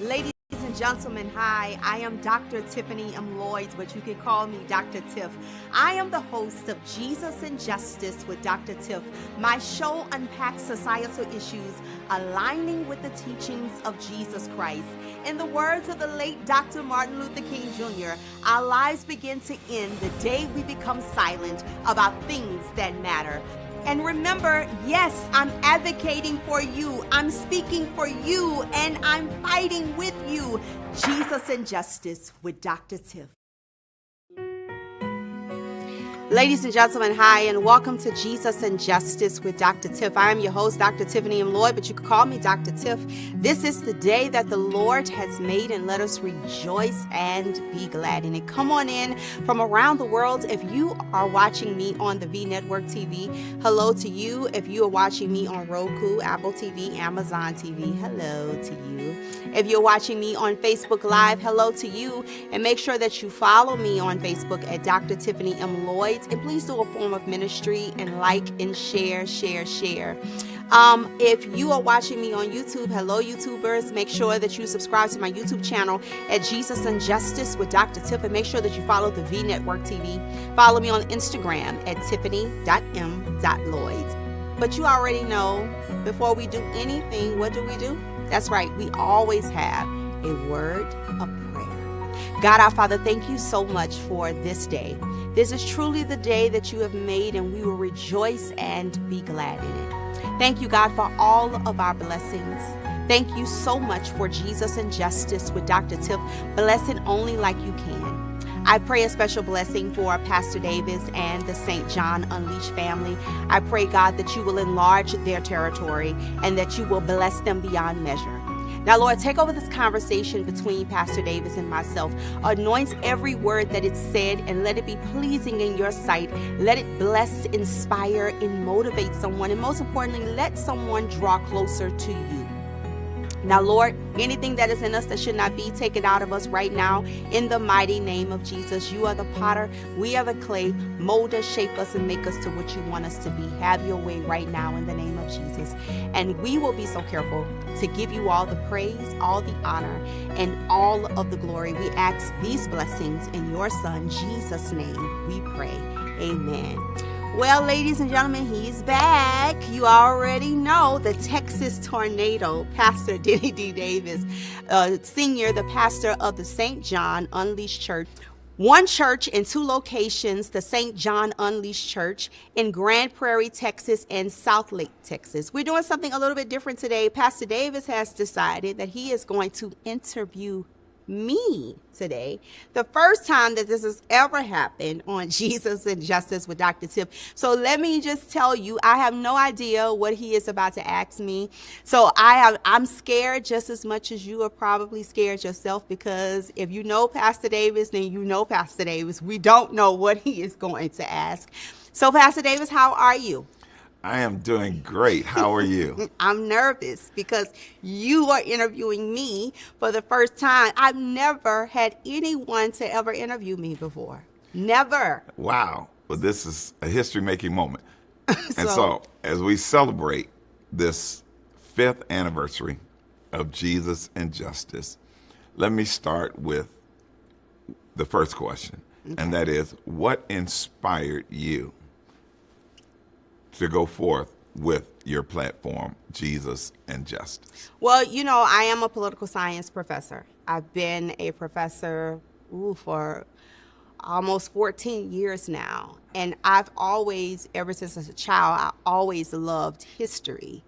Ladies and gentlemen, hi. I am Dr. Tiffany M. Lloyd, but you can call me Dr. Tiff. I am the host of Jesus and Justice with Dr. Tiff. My show unpacks societal issues aligning with the teachings of Jesus Christ. In the words of the late Dr. Martin Luther King Jr., our lives begin to end the day we become silent about things that matter. And remember, yes, I'm advocating for you. I'm speaking for you, and I'm fighting with you. Jesus and Justice with Dr. Tiff. Ladies and gentlemen, hi, and welcome to Jesus and Justice with Dr. Tiff. I am your host, Dr. Tiffany M. Lloyd, but you can call me Dr. Tiff. This is the day that the Lord has made, and let us rejoice and be glad in it. Come on in from around the world. If you are watching me on the V Network TV, hello to you. If you are watching me on Roku, Apple TV, Amazon TV, hello to you. If you're watching me on Facebook Live, hello to you. And make sure that you follow me on Facebook at Dr. Tiffany M. Lloyd. And please do a form of ministry and like and share. If you are watching me on YouTube, hello YouTubers, make sure that you subscribe to my YouTube channel at Jesus and Justice with Dr. Tiff, and make sure that you follow the V Network TV. Follow me on Instagram at tiffany.m.lloyd. But you already know, before we do anything, what do? That's right, we always have a word of prayer. God our Father, thank you so much for this day. This is truly the day that you have made, and we will rejoice and be glad in it. Thank you, God, for all of our blessings. Thank you so much for Jesus and Justice with Dr. Tiff, blessing only like you can. I pray a special blessing for Pastor Davis and the St. John Unleashed family. I pray, God, that you will enlarge their territory and that you will bless them beyond measure. Now, Lord, take over this conversation between Pastor Davis and myself. Anoint every word that is said and let it be pleasing in your sight. Let it bless, inspire, and motivate someone. And most importantly, let someone draw closer to you. Now, Lord, anything that is in us that should not be, take it out of us right now in the mighty name of Jesus. You are the potter. We are the clay. Mold us, shape us, and make us to what you want us to be. Have your way right now in the name of Jesus. And we will be so careful to give you all the praise, all the honor, and all of the glory. We ask these blessings in your Son, Jesus' name, we pray. Amen. Well, ladies and gentlemen, he's back. You already know the Texas tornado, Pastor Denny D. Davis, Sr., the pastor of the St. John Unleashed Church. One church in two locations, the St. John Unleashed Church in Grand Prairie, Texas, and South Lake, Texas. We're doing something a little bit different today. Pastor Davis has decided that he is going to interview me today. The first time that this has ever happened on Jesus and Justice with Dr. Tiff. So let me just tell you, I have no idea what he is about to ask me. So I'm scared just as much as you are probably scared yourself, because if you know Pastor Davis, then you know Pastor Davis. We don't know what he is going to ask. So Pastor Davis, how are you? I am doing great. How are you? I'm nervous because you are interviewing me for the first time. I've never had anyone to ever interview me before. Never. Wow. Well, this is a history-making moment. And so, as we celebrate this 5th anniversary of Jesus and Justice, let me start with the first question, and that is, what inspired you to go forth with your platform, Jesus and Justice? Well, you know, I am a political science professor. I've been a professor for almost 14 years now. And I've always, ever since as a child, I always loved history.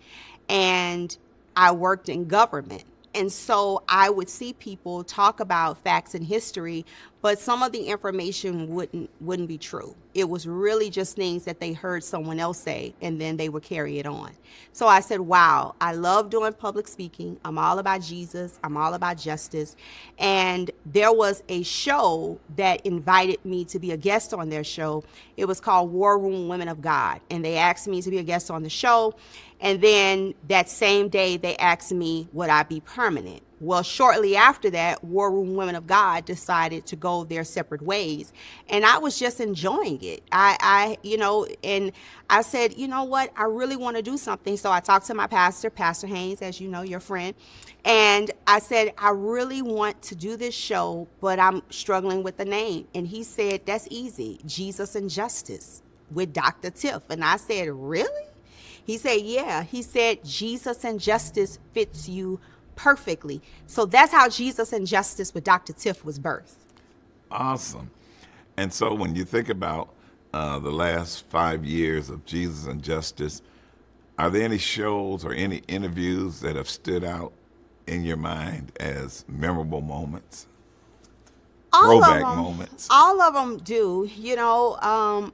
And I worked in government. And so I would see people talk about facts and history, but some of the information wouldn't be true. It was really just things that they heard someone else say, and then they would carry it on. So I said, wow, I love doing public speaking. I'm all about Jesus. I'm all about justice. And there was a show that invited me to be a guest on their show. It was called War Room Women of God. And they asked me to be a guest on the show. And then that same day, they asked me, would I be permanent? Well, shortly after that, War Room Women of God decided to go their separate ways. And I was just enjoying it. And I said, you know what? I really want to do something. So I talked to my pastor, Pastor Haynes, as you know, your friend. And I said, I really want to do this show, but I'm struggling with the name. And he said, that's easy, Jesus and Justice with Dr. Tiff. And I said, really? He said, yeah. He said, Jesus and Justice fits you perfectly. So that's how Jesus and Justice with Dr. Tiff was birthed. Awesome. And so when you think about the last 5 years of Jesus and Justice, are there any shows or any interviews that have stood out in your mind as memorable moments? Throwback moments. All of them do.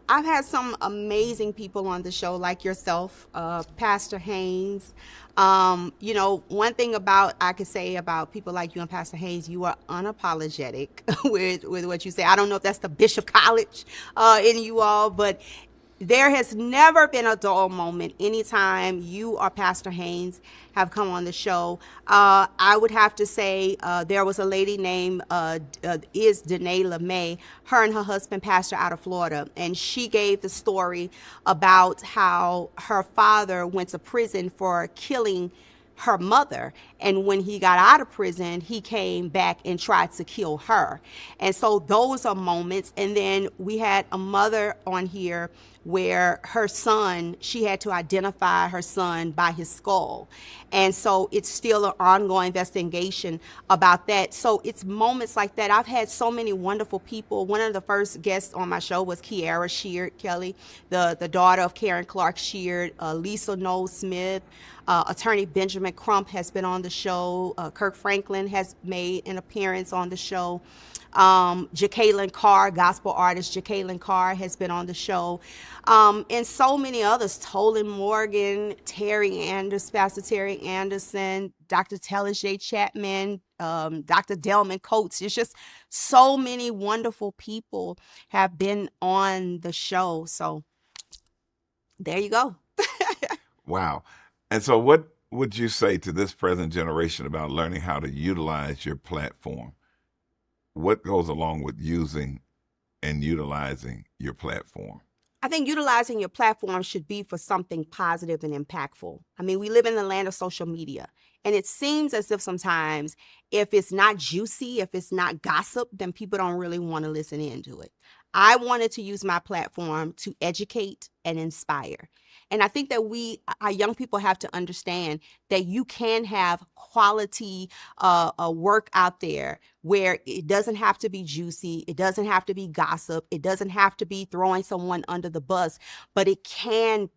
I've had some amazing people on the show, like yourself, Pastor Haynes. One thing I could say about people like you and Pastor Haynes, you are unapologetic with what you say. I don't know if that's the Bishop College in you all, but there has never been a dull moment anytime you or Pastor Haynes have come on the show. I would have to say there was a lady named Danae LeMay. Her and her husband pastor out of Florida, and she gave the story about how her father went to prison for killing her mother, and when he got out of prison, he came back and tried to kill her. And so those are moments. And then we had a mother on here where her son, she had to identify her son by his skull. And so it's still an ongoing investigation about that. So it's moments like that. I've had so many wonderful people. One of the first guests on my show was Kiara Sheard Kelly, the daughter of Karen Clark Sheard, Lisa Noel Smith. Attorney Benjamin Crump has been on the show. Kirk Franklin has made an appearance on the show. Jacqueline Carr, gospel artist Jacqueline Carr, has been on the show. And so many others, Tolan Morgan, Pastor Terry Anderson, Dr. Taylor J. Chapman, Dr. Delman Coates. It's just so many wonderful people have been on the show. So there you go. Wow. And so what would you say to this present generation about learning how to utilize your platform? What goes along with using and utilizing your platform? I think utilizing your platform should be for something positive and impactful. I mean, we live in the land of social media, and it seems as if sometimes if it's not juicy, if it's not gossip, then people don't really want to listen into it. I wanted to use my platform to educate and inspire. And I think that our young people have to understand that you can have quality work out there where it doesn't have to be juicy. It doesn't have to be gossip. It doesn't have to be throwing someone under the bus, but it can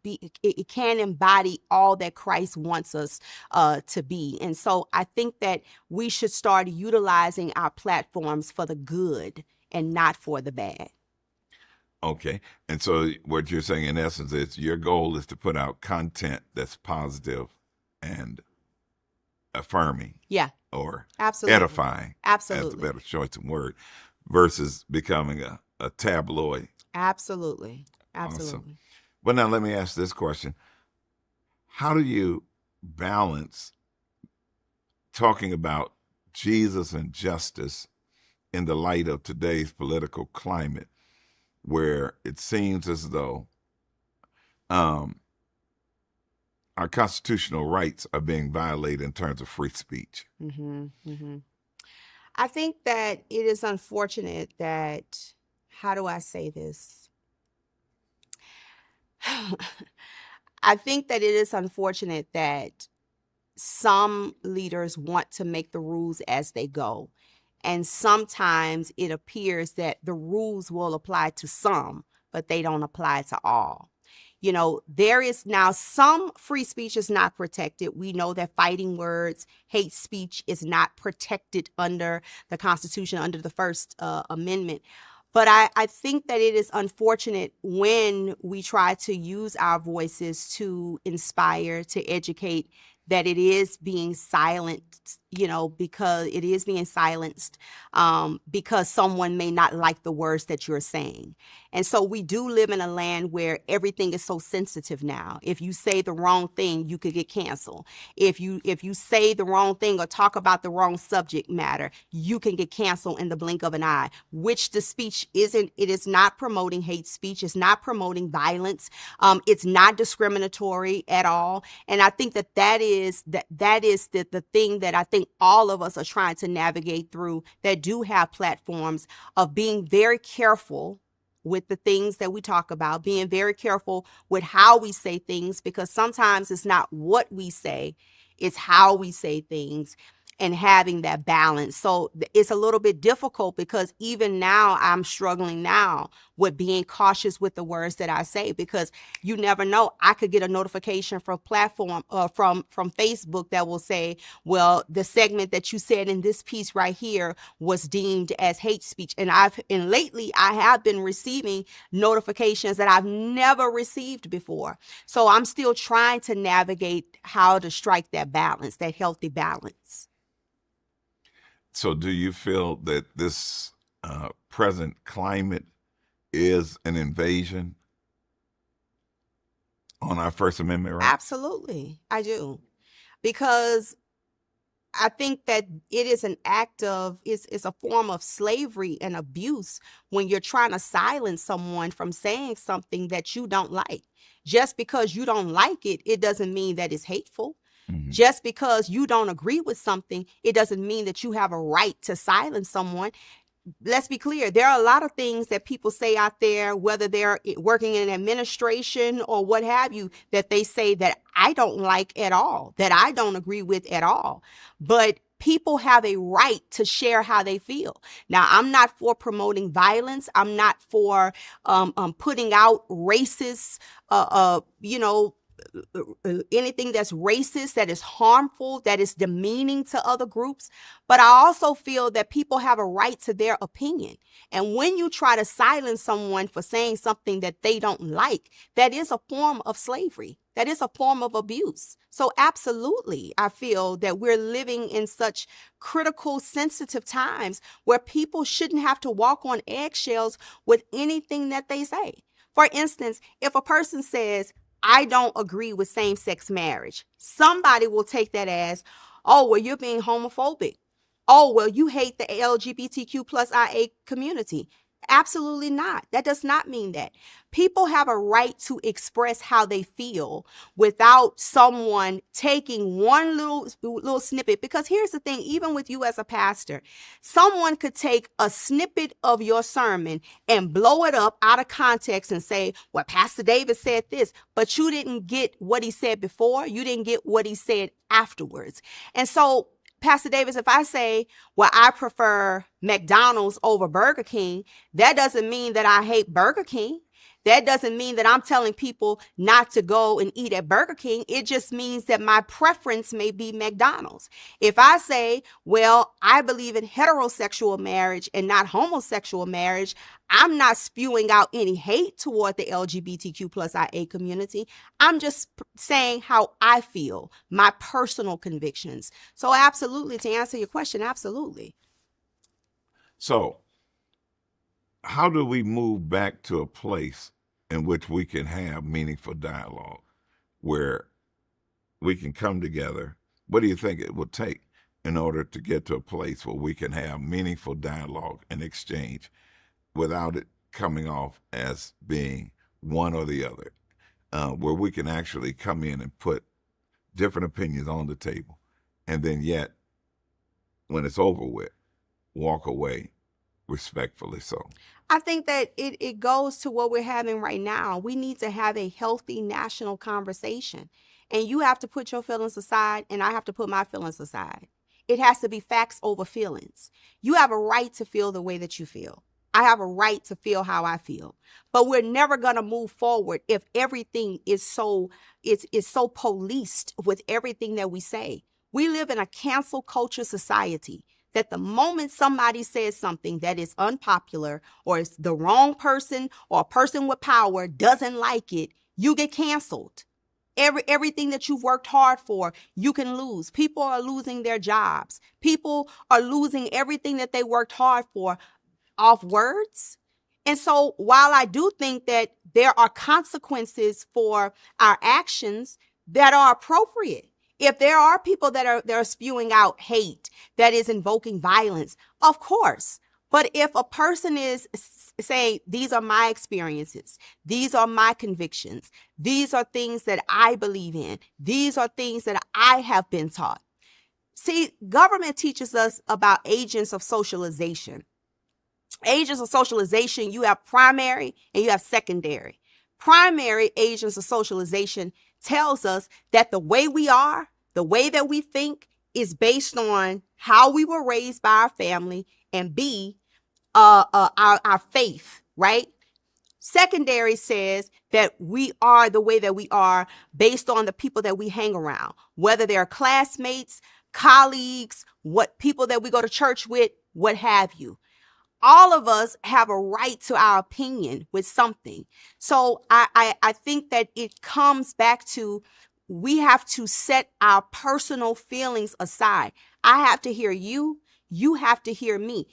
embody all that Christ wants us to be. And so I think that we should start utilizing our platforms for the good and not for the bad. Okay. And so what you're saying in essence is your goal is to put out content that's positive and affirming. Yeah. Or absolutely. Edifying. Absolutely. That's a better choice of word versus becoming a tabloid. Absolutely. Absolutely. Awesome. Well, now let me ask this question. How do you balance talking about Jesus and justice in the light of today's political climate, where it seems as though our constitutional rights are being violated in terms of free speech? Mm-hmm, mm-hmm. I think that it is unfortunate that, how do I say this? I think that it is unfortunate that some leaders want to make the rules as they go. And sometimes it appears that the rules will apply to some, but they don't apply to all. There is now some free speech is not protected. We know that fighting words, hate speech is not protected under the Constitution, under the First Amendment. But I think that it is unfortunate when we try to use our voices to inspire, to educate, that it is being silenced, because it is being silenced because someone may not like the words that you're saying. And so we do live in a land where everything is so sensitive now. If you say the wrong thing, you could get canceled. If you say the wrong thing or talk about the wrong subject matter, you can get canceled in the blink of an eye, which the speech isn't. It is not promoting hate speech. It's not promoting violence. It's not discriminatory at all. And I think that is the thing that I think all of us are trying to navigate through, that do have platforms, of being very careful with the things that we talk about, being very careful with how we say things, because sometimes it's not what we say, it's how we say things, and having that balance. So it's a little bit difficult, because even now I'm struggling now with being cautious with the words that I say, because you never know. I could get a notification from from Facebook that will say, well, the segment that you said in this piece right here was deemed as hate speech. And lately I have been receiving notifications that I've never received before. So I'm still trying to navigate how to strike that balance, that healthy balance. So do you feel that this present climate is an invasion on our First Amendment rights? Absolutely, I do. Because I think that it is an act of, it's a form of slavery and abuse when you're trying to silence someone from saying something that you don't like. Just because you don't like it, it doesn't mean that it's hateful. Mm-hmm. Just because you don't agree with something, it doesn't mean that you have a right to silence someone. Let's be clear. There are a lot of things that people say out there, whether they're working in administration or what have you, that they say that I don't like at all, that I don't agree with at all. But people have a right to share how they feel. Now, I'm not for promoting violence. I'm not for putting out racist, anything that's racist, that is harmful, that is demeaning to other groups. But I also feel that people have a right to their opinion. And when you try to silence someone for saying something that they don't like, that is a form of slavery. That is a form of abuse. So absolutely, I feel that we're living in such critical, sensitive times where people shouldn't have to walk on eggshells with anything that they say. For instance, if a person says, I don't agree with same-sex marriage, somebody will take that as, oh, well, you're being homophobic. Oh, well, you hate the LGBTQ plus IA community. Absolutely not. That does not mean that. People have a right to express how they feel without someone taking one little snippet. Because here's the thing, even with you as a pastor, someone could take a snippet of your sermon and blow it up out of context and say, well, Pastor David said this, but you didn't get what he said before. You didn't get what he said afterwards. And so, Pastor Davis, if I say, well, I prefer McDonald's over Burger King, that doesn't mean that I hate Burger King. That doesn't mean that I'm telling people not to go and eat at Burger King. It just means that my preference may be McDonald's. If I say, well, I believe in heterosexual marriage and not homosexual marriage, I'm not spewing out any hate toward the LGBTQ plus IA community. I'm just saying how I feel, my personal convictions. So absolutely, to answer your question, absolutely. So how do we move back to a place in which we can have meaningful dialogue, where we can come together? What do you think it would take in order to get to a place where we can have meaningful dialogue and exchange without it coming off as being one or the other, where we can actually come in and put different opinions on the table, and then yet, when it's over with, walk away respectfully so? I think that it goes to what we're having right now. We need to have a healthy national conversation. And you have to put your feelings aside, and I have to put my feelings aside. It has to be facts over feelings. You have a right to feel the way that you feel. I have a right to feel how I feel. But we're never going to move forward if everything is so policed with everything that we say. We live in a cancel culture society, that the moment somebody says something that is unpopular, or is the wrong person or a person with power doesn't like it, you get canceled. Everything that you've worked hard for, you can lose. People are losing their jobs. People are losing everything that they worked hard for off words. And so while I do think that there are consequences for our actions that are appropriate, if there are people that are spewing out hate, that is invoking violence, of course. But if a person is saying, these are my experiences, these are my convictions, these are things that I believe in, these are things that I have been taught. See, government teaches us about agents of socialization. Agents of socialization, you have primary and you have secondary. Primary agents of socialization tells us that the way we are, the way that we think is based on how we were raised by our family, and B, our faith, right? Secondary says that we are the way that we are based on the people that we hang around, whether they're classmates, colleagues, what people that we go to church with, what have you. All of us have a right to our opinion with something. So I think that it comes back to, we have to set our personal feelings aside. I have to hear you. You have to hear me.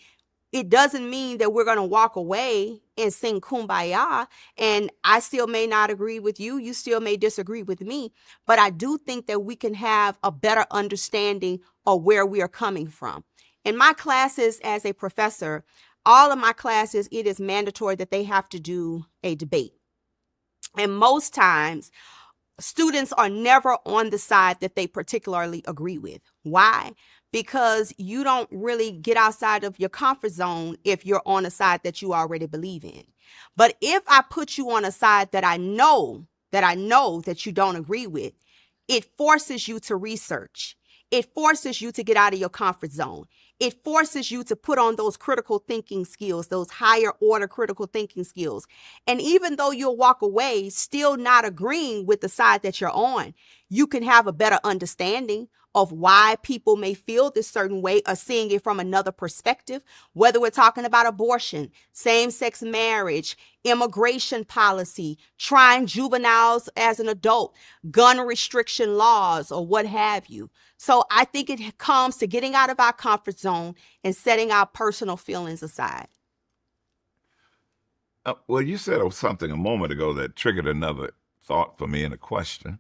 It doesn't mean that we're going to walk away and sing kumbaya, and I still may not agree with you. You still may disagree with me, but I do think that we can have a better understanding of where we are coming from. In my classes as a professor, all of my classes, it is mandatory that they have to do a debate. And most times, students are never on the side that they particularly agree with. Why? Because you don't really get outside of your comfort zone if you're on a side that you already believe in. But if I put you on a side that I know that you don't agree with, it forces you to research. It forces you to get out of your comfort zone. It forces you to put on those critical thinking skills, those higher order critical thinking skills. And even though you'll walk away still not agreeing with the side that you're on, you can have a better understanding of why people may feel this certain way, or seeing it from another perspective, whether we're talking about abortion, same-sex marriage, immigration policy, trying juveniles as an adult, gun restriction laws, or what have you. So I think it comes to getting out of our comfort zone and setting our personal feelings aside. Well, you said something a moment ago that triggered another thought for me and a question.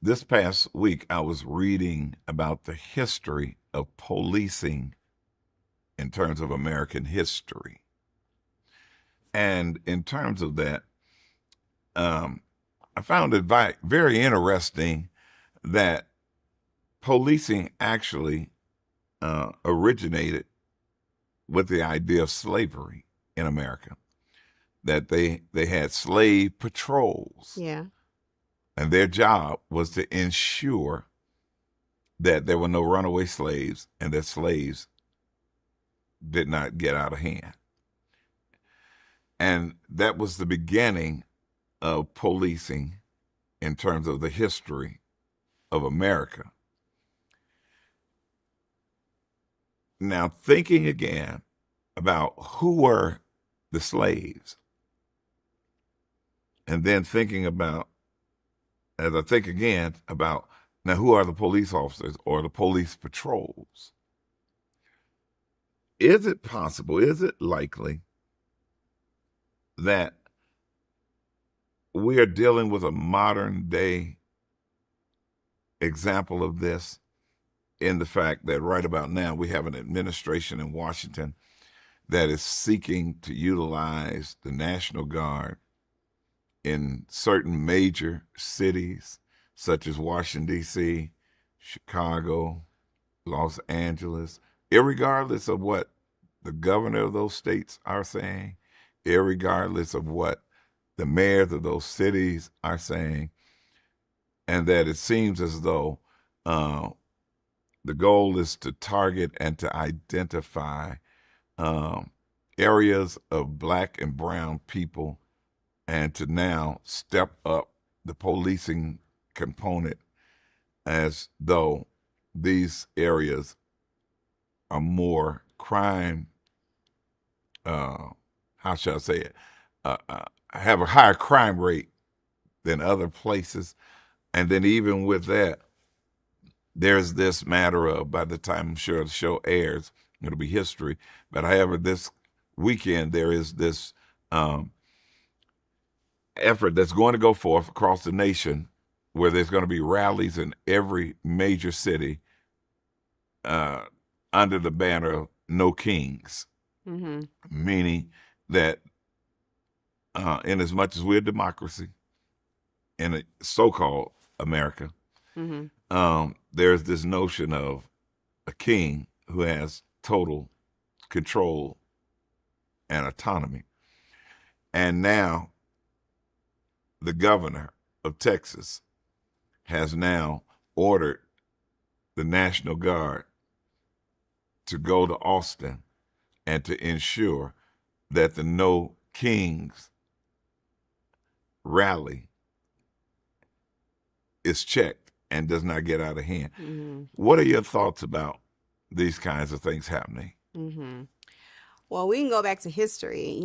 This past week, I was reading about the history of policing in terms of American history. And in terms of that, I found it very interesting that policing actually originated with the idea of slavery in America, that they had slave patrols. Yeah. And their job was to ensure that there were no runaway slaves and that slaves did not get out of hand. And that was the beginning of policing in terms of the history of America. Now, thinking again about who were the slaves, and then thinking about, as I think again about, now who are the police officers or the police patrols? Is it possible, is it likely that we are dealing with a modern day example of this, in the fact that right about now we have an administration in Washington that is seeking to utilize the National Guard in certain major cities such as Washington, D.C., Chicago, Los Angeles, irregardless of what the governor of those states are saying, irregardless of what the mayors of those cities are saying, and that it seems as though the goal is to target and to identify areas of Black and brown people, and to now step up the policing component as though these areas are more crime, how shall I say it, have a higher crime rate than other places. And then even with that, there's this matter of, by the time I'm sure the show airs, it'll be history. But however, this weekend, there is this effort that's going to go forth across the nation where there's going to be rallies in every major city under the banner of No Kings, meaning that in as much as we're a democracy in a so-called America, there's this notion of a king who has total control and autonomy. And now the governor of Texas has now ordered the National Guard to go to Austin and to ensure that the No Kings rally is checked and does not get out of hand. What are your thoughts about these kinds of things happening? Well, we can go back to history.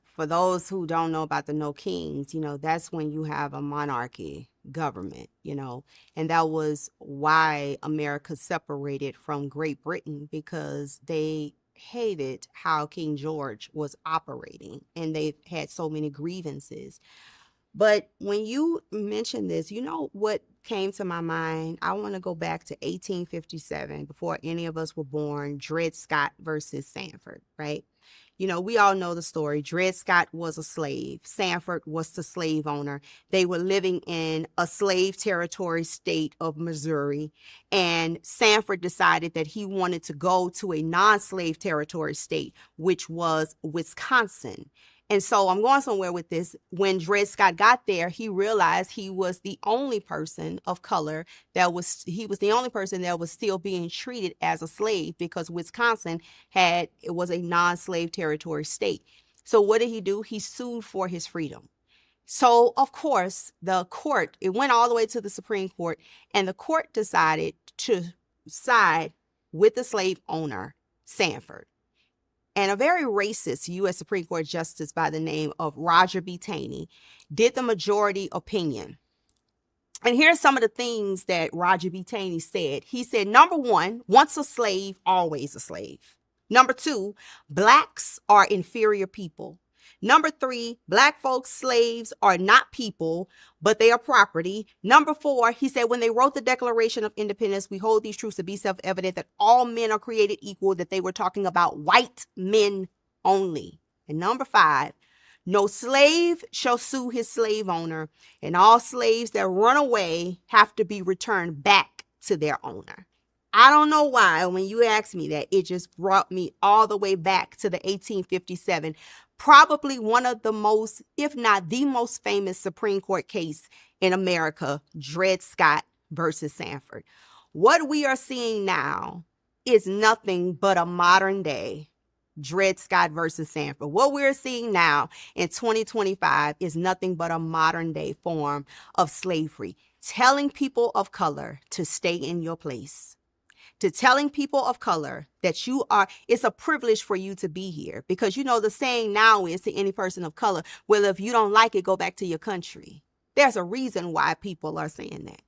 For those who don't know about the No Kings, that's when you have a monarchy government, and that was why America separated from Great Britain, because they hated how King George was operating and they had so many grievances. But when you mention this, what came to my mind? I want to go back to 1857, before any of us were born, Dred Scott versus Sanford, right? We all know the story. Dred Scott was a slave. Sanford was the slave owner. They were living in a slave territory state of Missouri, and Sanford decided that he wanted to go to a non-slave territory state, which was Wisconsin. And so I'm going somewhere with this. When Dred Scott got there, he realized he was the only person of color he was the only person that was still being treated as a slave, because Wisconsin it was a non-slave territory state. So what did he do? He sued for his freedom. So of course, it went all the way to the Supreme Court, and the court decided to side with the slave owner, Sanford. And a very racist U.S. Supreme Court justice by the name of Roger B. Taney did the majority opinion. And here's some of the things that Roger B. Taney said. He said, number one, once a slave, always a slave. Number two, blacks are inferior people. Number three, black folks, slaves are not people, but they are property. Number four, he said, when they wrote the Declaration of Independence, we hold these truths to be self-evident, that all men are created equal, that they were talking about white men only. And number five, no slave shall sue his slave owner, and all slaves that run away have to be returned back to their owner. I don't know why, when you asked me that, it just brought me all the way back to the 1857, probably one of the most, if not the most famous Supreme Court case in America, Dred Scott versus Sanford. What we are seeing now is nothing but a modern day Dred Scott versus Sanford. What we're seeing now in 2025 is nothing but a modern day form of slavery, telling people of color to stay in your place, to telling people of color that it's a privilege for you to be here. Because the saying now is to any person of color, well, if you don't like it, go back to your country. There's a reason why people are saying that.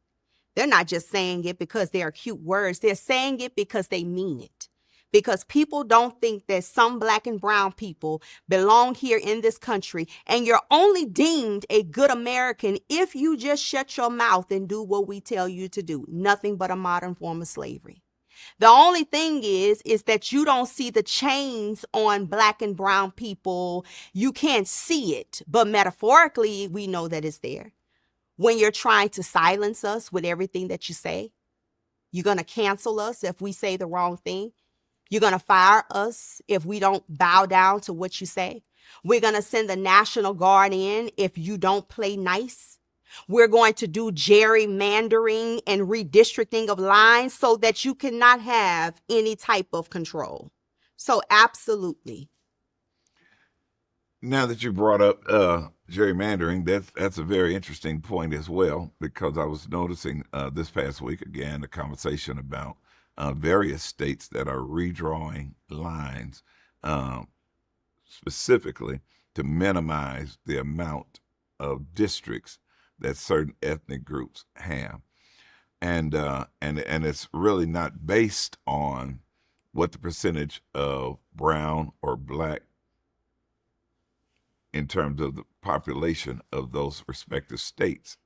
They're not just saying it because they are cute words. They're saying it because they mean it. Because people don't think that some black and brown people belong here in this country, and you're only deemed a good American if you just shut your mouth and do what we tell you to do. Nothing but a modern form of slavery. The only thing is that you don't see the chains on black and brown people. You can't see it, but metaphorically, we know that it's there. When you're trying to silence us with everything that you say, you're going to cancel us if we say the wrong thing. You're going to fire us if we don't bow down to what you say. We're going to send the National Guard in if you don't play nice. We're going to do gerrymandering and redistricting of lines so that you cannot have any type of control. So absolutely. Now that you brought up gerrymandering, that's a very interesting point as well, because I was noticing this past week, again, a conversation about various states that are redrawing lines specifically to minimize the amount of districts that certain ethnic groups have. And it's really not based on what the percentage of brown or black in terms of the population of those respective states,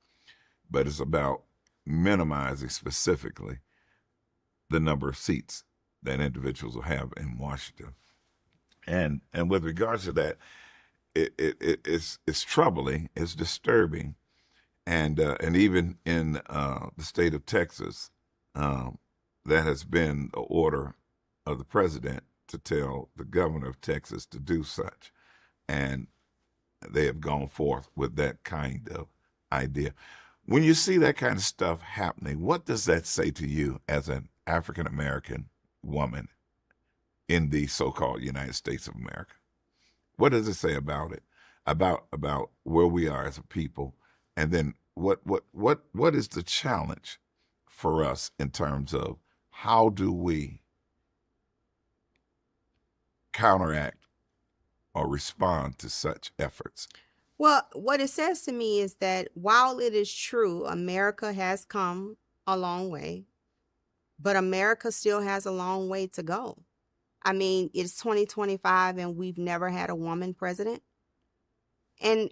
but it's about minimizing specifically the number of seats that individuals will have in Washington. And with regards to that, it's troubling, it's disturbing, and even in the state of Texas, that has been the order of the president to tell the governor of Texas to do such, and they have gone forth with that kind of idea. When you see that kind of stuff happening, what does that say to you as an African American woman in the so-called United States of America? What does it say about it, about where we are as a people, and then what is the challenge for us in terms of how do we counteract or respond to such efforts? Well, what it says to me is that while it is true, America has come a long way, but America still has a long way to go. I mean, it's 2025 and we've never had a woman president. And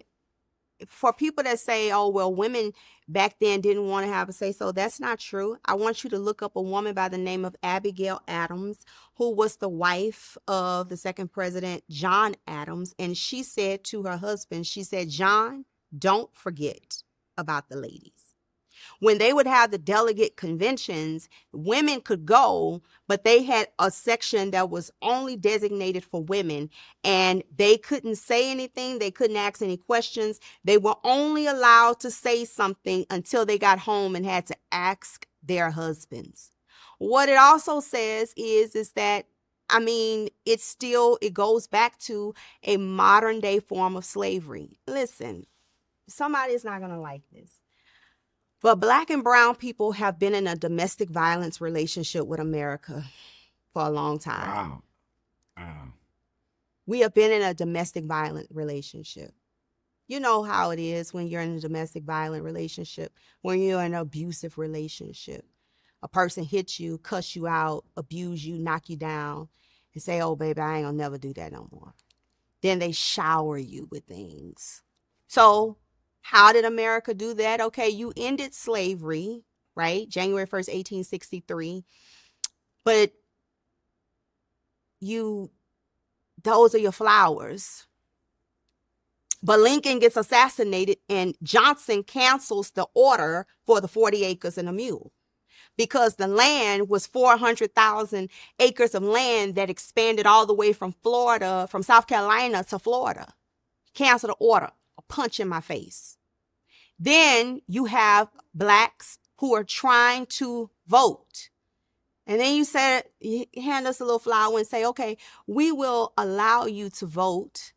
for people that say, oh, well, women back then didn't want to have a say so, that's not true. I want you to look up a woman by the name of Abigail Adams, who was the wife of the second president, John Adams. And she said to her husband, she said, John, don't forget about the ladies. When they would have the delegate conventions, women could go, but they had a section that was only designated for women, and they couldn't say anything. They couldn't ask any questions. They were only allowed to say something until they got home and had to ask their husbands. What it also says is that, I mean, it goes back to a modern day form of slavery. Listen, somebody's not going to like this. But Black and brown people have been in a domestic violence relationship with America for a long time. Wow. We have been in a domestic violent relationship. You know how it is when you're in a domestic violent relationship, when you're in an abusive relationship. A person hits you, cuss you out, abuse you, knock you down, and say, oh, baby, I ain't gonna never do that no more. Then they shower you with things. So how did America do that? Okay, you ended slavery, right? January 1st, 1863. But those are your flowers. But Lincoln gets assassinated and Johnson cancels the order for the 40 acres and a mule because the land was 400,000 acres of land that expanded all the way from South Carolina to Florida. Cancel the order. A punch in my face. Then you have Blacks who are trying to vote. And then you hand us a little flower and say, okay, we will allow you to vote.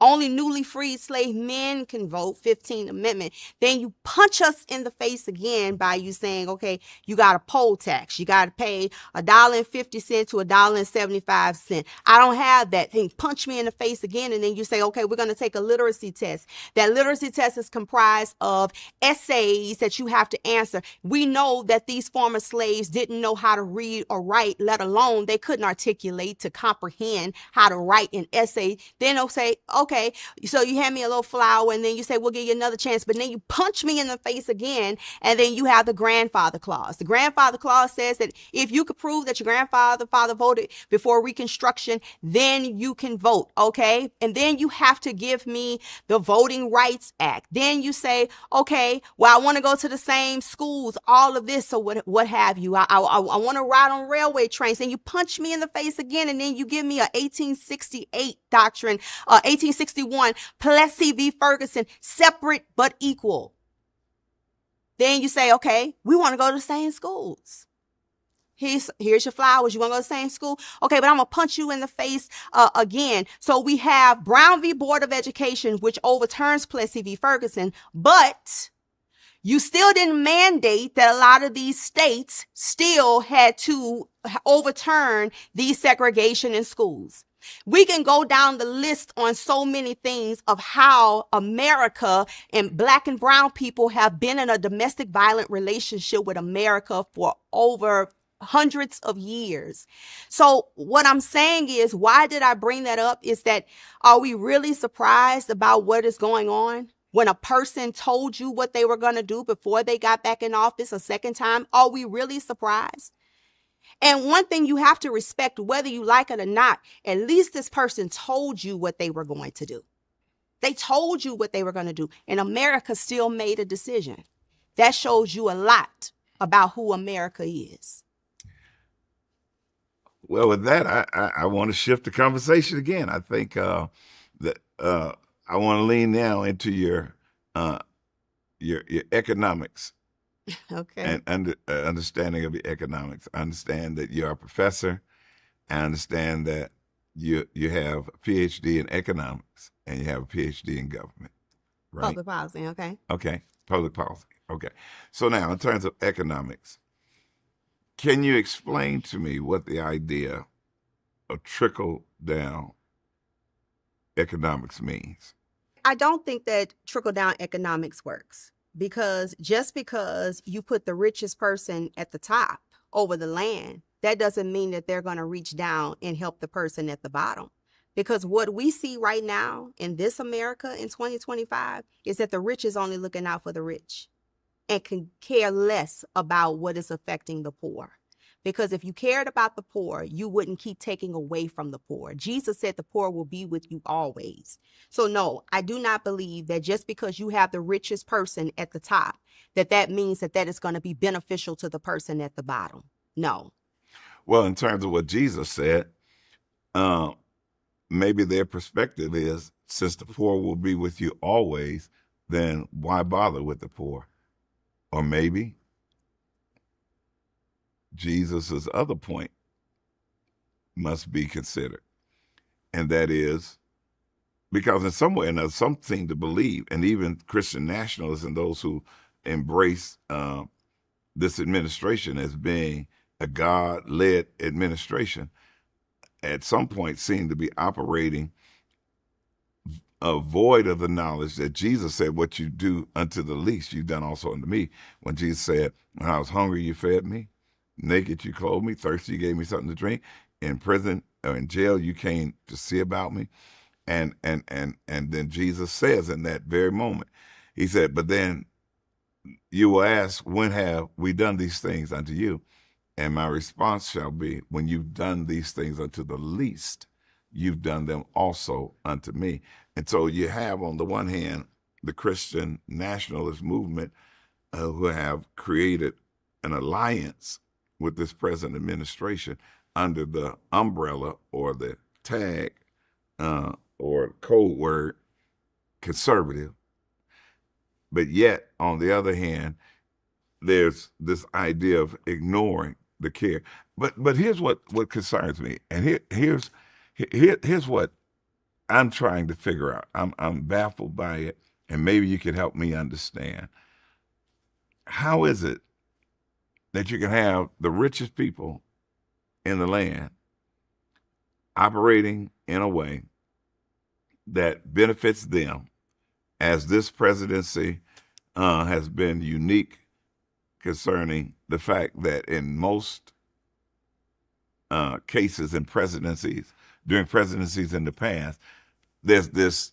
Only newly freed slave men can vote, 15th Amendment. Then you punch us in the face again by you saying, okay, you got a poll tax. You got to pay $1.50 to $1.75. I don't have that. Then punch me in the face again. And then you say, okay, we're going to take a literacy test. That literacy test is comprised of essays that you have to answer. We know that these former slaves didn't know how to read or write, let alone they couldn't articulate to comprehend how to write an essay. Then they'll say, okay, so you hand me a little flower and then you say, we'll give you another chance. But then you punch me in the face again. And then you have the grandfather clause. The grandfather clause says that if you could prove that your father voted before Reconstruction, then you can vote. Okay. And then you have to give me the Voting Rights Act. Then you say, okay, well, I want to go to the same schools, all of this. So what have you? I want to ride on railway trains. And you punch me in the face again. And then you give me a 1868 doctrine, 1861, Plessy v. Ferguson, separate but equal. Then you say, okay, we want to go to the same schools. Here's your flowers. You want to go to the same school? Okay, but I'm going to punch you in the face again. So we have Brown v. Board of Education, which overturns Plessy v. Ferguson, but You still didn't mandate that a lot of these states still had to overturn these segregation in schools. We can go down the list on so many things of how America and black and brown people have been in a domestic violent relationship with America for over hundreds of years. So what I'm saying is, why did I bring that up? Is that, are we really surprised about what is going on? When a person told you what they were going to do before they got back in office a second time, are we really surprised? And one thing you have to respect, whether you like it or not, at least this person told you what they were going to do. They told you what they were going to do. And America still made a decision. That shows you a lot about who America is. Well, with that, I want to shift the conversation again. I think that I want to lean now into your economics. Okay. And understanding of your economics. I understand that you're a professor. I understand that you have a PhD in economics and you have a PhD in government, right? Public policy, okay. Okay, public policy. Okay. So now, in terms of economics, can you explain to me what the idea of trickle-down economics means? I don't think that trickle-down economics works, because just because you put the richest person at the top over the land, that doesn't mean that they're going to reach down and help the person at the bottom. Because what we see right now in this America in 2025 is that the rich is only looking out for the rich and can care less about what is affecting the poor. Because if you cared about the poor, you wouldn't keep taking away from the poor. Jesus said the poor will be with you always. So no, I do not believe that just because you have the richest person at the top, that means that is going to be beneficial to the person at the bottom. No. Well, in terms of what Jesus said, maybe their perspective is, since the poor will be with you always, then why bother with the poor? Or maybe Jesus's other point must be considered. And that is, because in some way or another, some seem to believe, and even Christian nationalists and those who embrace this administration as being a God-led administration, at some point seem to be operating void of the knowledge that Jesus said, what you do unto the least, you've done also unto me. When Jesus said, when I was hungry, you fed me. Naked, you clothed me. Thirsty, you gave me something to drink. In prison or in jail, you came to see about me. And then Jesus says in that very moment, he said, but then you will ask, when have we done these things unto you? And my response shall be, when you've done these things unto the least, you've done them also unto me. And so you have, on the one hand, the Christian nationalist movement who have created an alliance with this present administration under the umbrella or the tag or code word conservative. But yet, on the other hand, there's this idea of ignoring the care. But here's what concerns me, and here's what I'm trying to figure out. I'm baffled by it, and maybe you can help me understand. How is it that you can have the richest people in the land operating in a way that benefits them, as this presidency has been unique concerning the fact that in most cases in presidencies, during presidencies in the past, there's this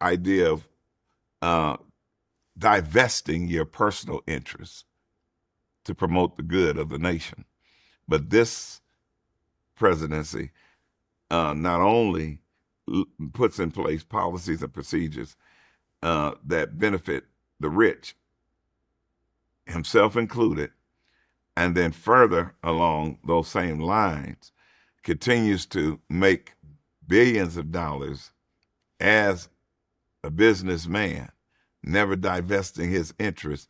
idea of divesting your personal interests to promote the good of the nation. But this presidency not only puts in place policies and procedures that benefit the rich, himself included, and then further along those same lines, continues to make billions of dollars as a businessman, never divesting his interests,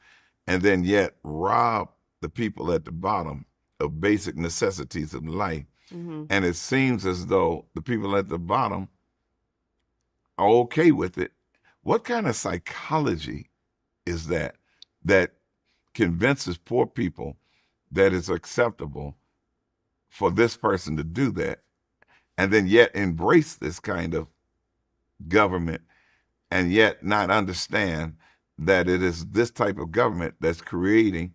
and then yet rob the people at the bottom of basic necessities of life. Mm-hmm. And it seems as though the people at the bottom are okay with it. What kind of psychology is that that convinces poor people that it's acceptable for this person to do that, and then yet embrace this kind of government, and yet not understand that it is this type of government that's creating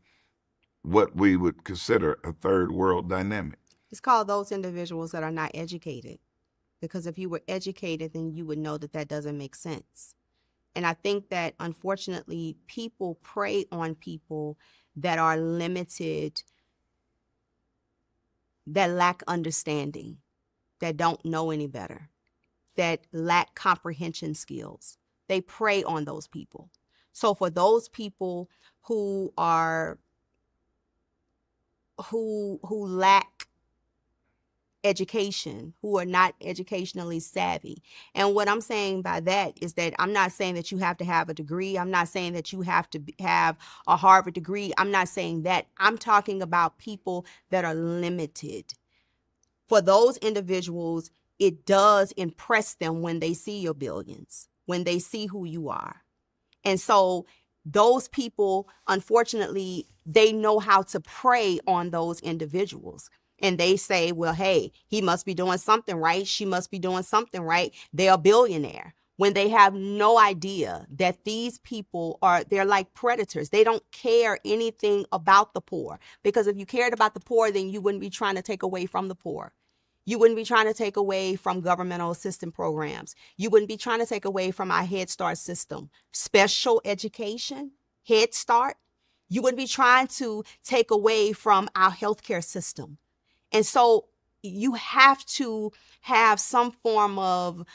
what we would consider a third world dynamic. It's called those individuals that are not educated. Because if you were educated, then you would know that that doesn't make sense. And I think that, unfortunately, people prey on people that are limited, that lack understanding, that don't know any better, that lack comprehension skills. They prey on those people. So for those people who lack education, who are not educationally savvy. And what I'm saying by that is that I'm not saying that you have to have a degree. I'm not saying that you have to have a Harvard degree. I'm not saying that. I'm talking about people that are limited. For those individuals, it does impress them when they see your billions, when they see who you are. And so those people, unfortunately, they know how to prey on those individuals. And they say, well, hey, he must be doing something right. She must be doing something right. They're a billionaire. When they have no idea that these people they're like predators. They don't care anything about the poor. Because if you cared about the poor, then you wouldn't be trying to take away from the poor. You wouldn't be trying to take away from governmental assistance programs. You wouldn't be trying to take away from our Head Start system. Special education, Head Start. You wouldn't be trying to take away from our healthcare system. And so you have to have some form of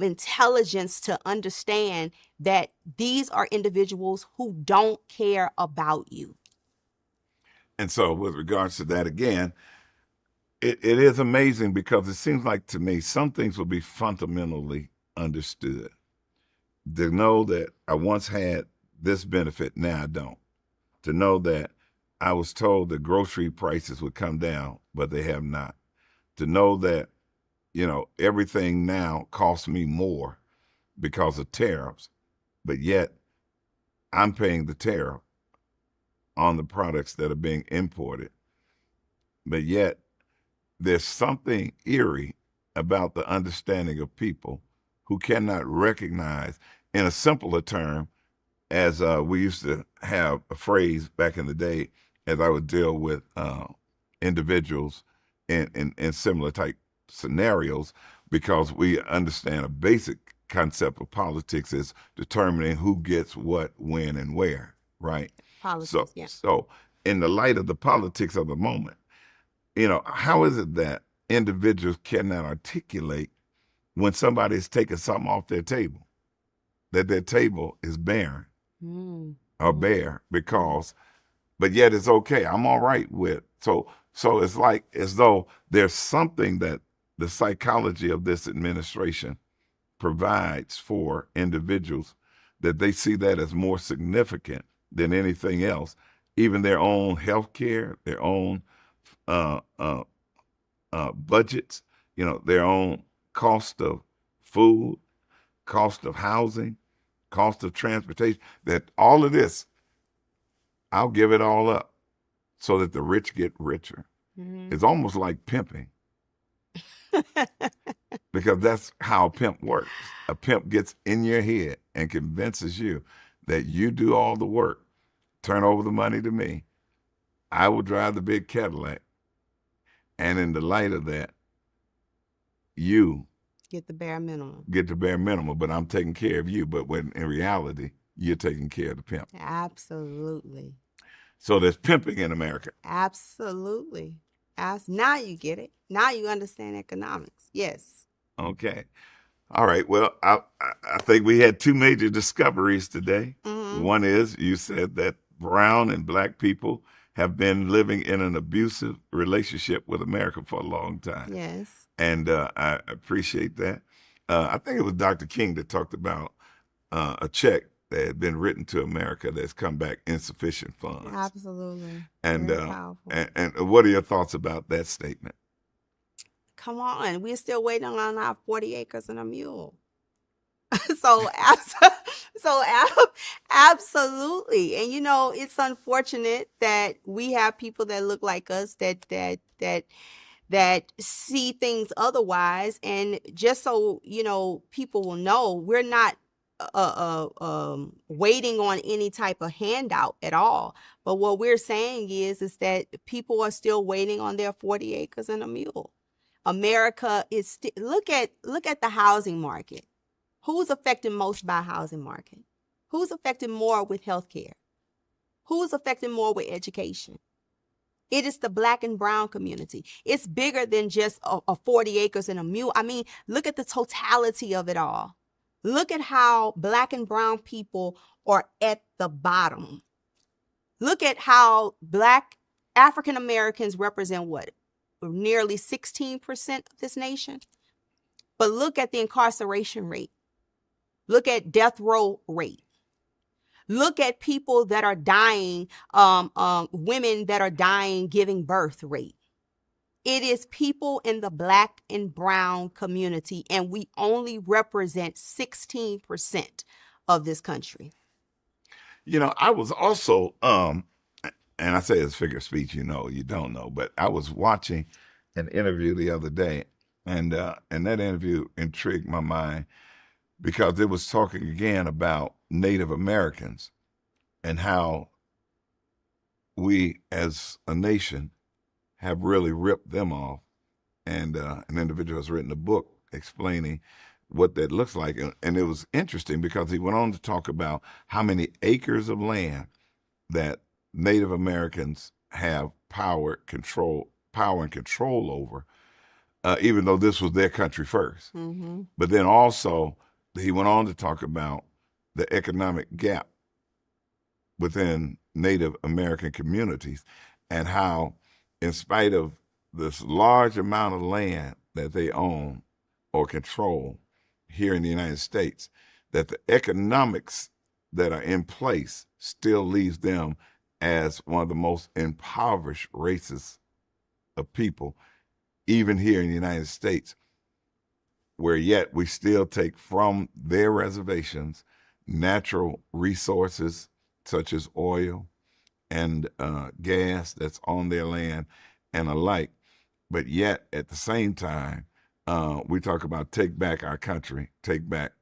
intelligence to understand that these are individuals who don't care about you. And so with regards to that, again, it is amazing, because it seems like to me some things will be fundamentally understood. To know that I once had this benefit, now I don't. To know that I was told that grocery prices would come down, but they have not. To know that, everything now costs me more because of tariffs, but yet I'm paying the tariff on the products that are being imported. But yet there's something eerie about the understanding of people who cannot recognize, in a simpler term, as we used to have a phrase back in the day, as I would deal with individuals in similar type scenarios, because we understand a basic concept of politics is determining who gets what, when, and where, right? Politics, yeah. So in the light of the politics of the moment, how is it that individuals cannot articulate when somebody is taking something off their table, that their table is barren or bare, but yet it's okay. I'm all right with. So it's like as though there's something that the psychology of this administration provides for individuals, that they see that as more significant than anything else, even their own health care, their own budgets, their own cost of food, cost of housing, cost of transportation, that all of this, I'll give it all up so that the rich get richer. Mm-hmm. It's almost like pimping. Because that's how a pimp works. A pimp gets in your head and convinces you that you do all the work. Turn over the money to me. I will drive the big Cadillac. And in the light of that, you get the bare minimum. But I'm taking care of you. But when in reality, you're taking care of the pimp. Absolutely. So there's pimping in America. Absolutely. Now you get it. Now you understand economics. Yes. Okay. All right. Well, I think we had two major discoveries today. Mm-hmm. One is, you said that brown and black people have been living in an abusive relationship with America for a long time. Yes. And I appreciate that. I think it was Dr. King that talked about a check that had been written to America that's come back insufficient funds. Absolutely. And and what are your thoughts about that statement? Come on, we're still waiting on our 40 acres and a mule. so, so absolutely. And it's unfortunate that we have people that look like us that see things otherwise. And just so people will know, we're not waiting on any type of handout at all. But what we're saying is that people are still waiting on their 40 acres and a mule. America is look at the housing market. Who's affected most by housing market? Who's affected more with healthcare? Who's affected more with education? It is the Black and brown community. It's bigger than just a 40 acres and a mule. I mean, look at the totality of it all. Look at how Black and brown people are at the bottom. Look at how Black African Americans represent what? Nearly 16% of this nation. But look at the incarceration rate. Look at death row rate. Look at people that are dying, women that are dying giving birth rate. It is people in the Black and brown community, and we only represent 16% of this country. I was also, and I say it's figure of speech, you don't know, but I was watching an interview the other day, and that interview intrigued my mind because it was talking again about Native Americans and how we as a nation have really ripped them off. And an individual has written a book explaining what that looks like. And it was interesting because he went on to talk about how many acres of land that Native Americans have power and control over, even though this was their country first. Mm-hmm. But then also, he went on to talk about the economic gap within Native American communities and how, in spite of this large amount of land that they own or control here in the United States, that the economics that are in place still leaves them as one of the most impoverished races of people, even here in the United States, where yet we still take from their reservations natural resources such as oil and gas that's on their land and alike. But yet, at the same time, we talk about take back our country, take back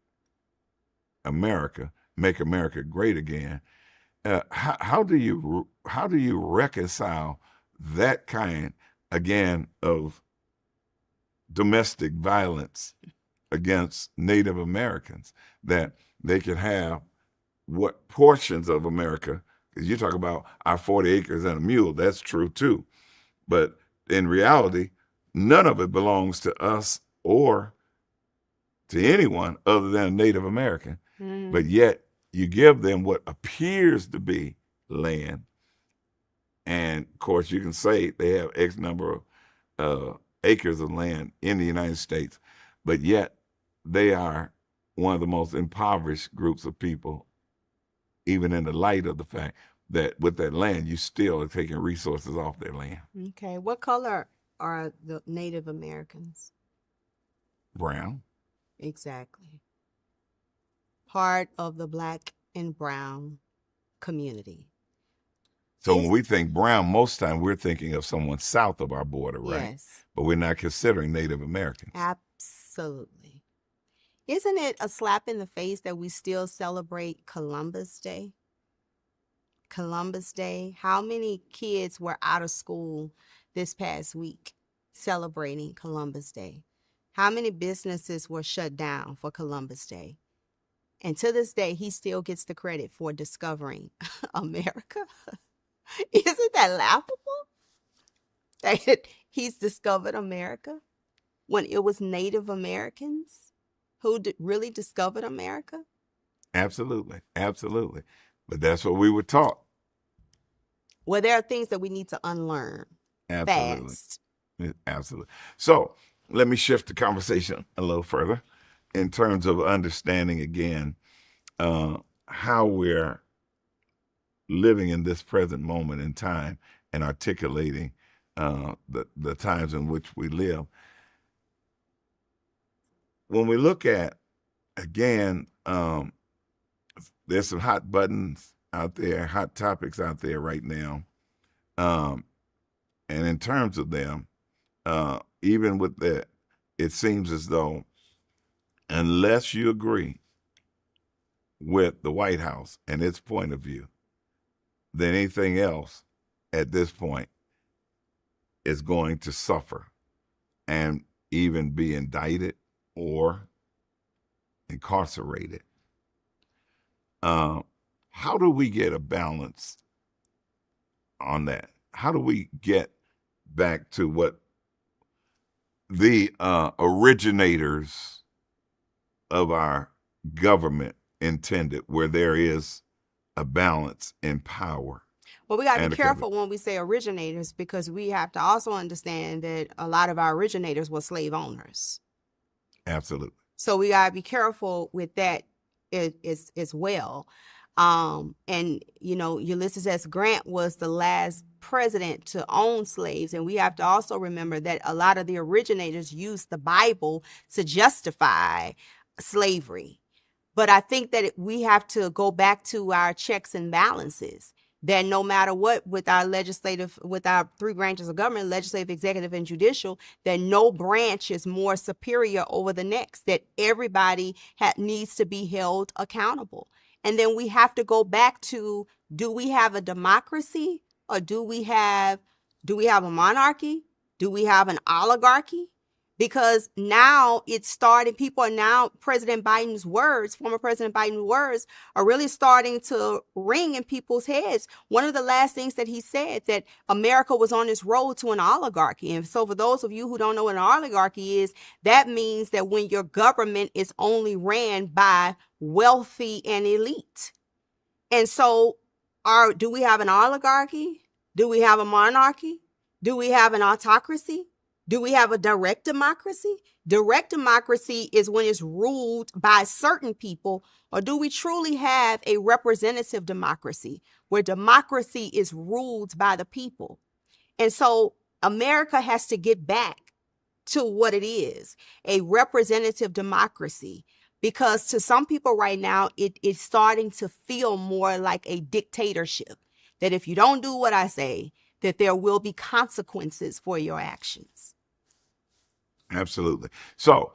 America, make America great again. How do you reconcile that kind, again, of domestic violence against Native Americans, that they can have what portions of America, because you talk about our 40 acres and a mule, that's true too. But in reality, none of it belongs to us or to anyone other than a Native American. Mm-hmm. But yet you give them what appears to be land. And of course, you can say they have X number of acres of land in the United States, but yet they are one of the most impoverished groups of people, even in the light of the fact that with that land, you still are taking resources off their land. Okay. What color are the Native Americans? Brown. Exactly. Part of the Black and brown community. So when we think brown, most time we're thinking of someone south of our border, right? Yes. But we're not considering Native Americans. Absolutely. Isn't it a slap in the face that we still celebrate Columbus Day? Columbus Day. How many kids were out of school this past week celebrating Columbus Day? How many businesses were shut down for Columbus Day? And to this day, he still gets the credit for discovering America. Isn't that laughable? That he's discovered America when it was Native Americans who really discovered America? Absolutely. Absolutely. But that's what we were taught. Well, there are things that we need to unlearn. Absolutely. Fast. Absolutely. So let me shift the conversation a little further in terms of understanding again how we're living in this present moment in time and articulating the times in which we live. When we look at again, there's some hot buttons out there, hot topics out there right now. And in terms of them, even with that, it seems as though unless you agree with the White House and its point of view, then anything else at this point is going to suffer and even be indicted or incarcerated. How do we get a balance on that? How do we get back to what the originators of our government intended, where there is a balance in power? Well, we got to be careful when we say originators, because we have to also understand that a lot of our originators were slave owners. Absolutely. So we got to be careful with that as well. And, you know, Ulysses S. Grant was the last president to own slaves. And we have to also remember that a lot of the originators used the Bible to justify slavery. But I think that we have to go back to our checks and balances, that no matter what, with our three branches of government, legislative, executive, and judicial, that no branch is more superior over the next, that everybody needs to be held accountable. And then we have to go back to, do we have a democracy, or do we have a monarchy? Do we have an oligarchy? Because now it's starting, people are now, former President Biden's words are really starting to ring in people's heads. One of the last things that he said, that America was on this road to an oligarchy. And so for those of you who don't know what an oligarchy is, that means that when your government is only ran by wealthy and elite. And so do we have an oligarchy? Do we have a monarchy? Do we have an autocracy? Do we have a direct democracy? Direct democracy is when it's ruled by certain people. Or do we truly have a representative democracy, where democracy is ruled by the people? And so America has to get back to what it is, a representative democracy. Because to some people right now, it's starting to feel more like a dictatorship, that if you don't do what I say, that there will be consequences for your actions. Absolutely. So,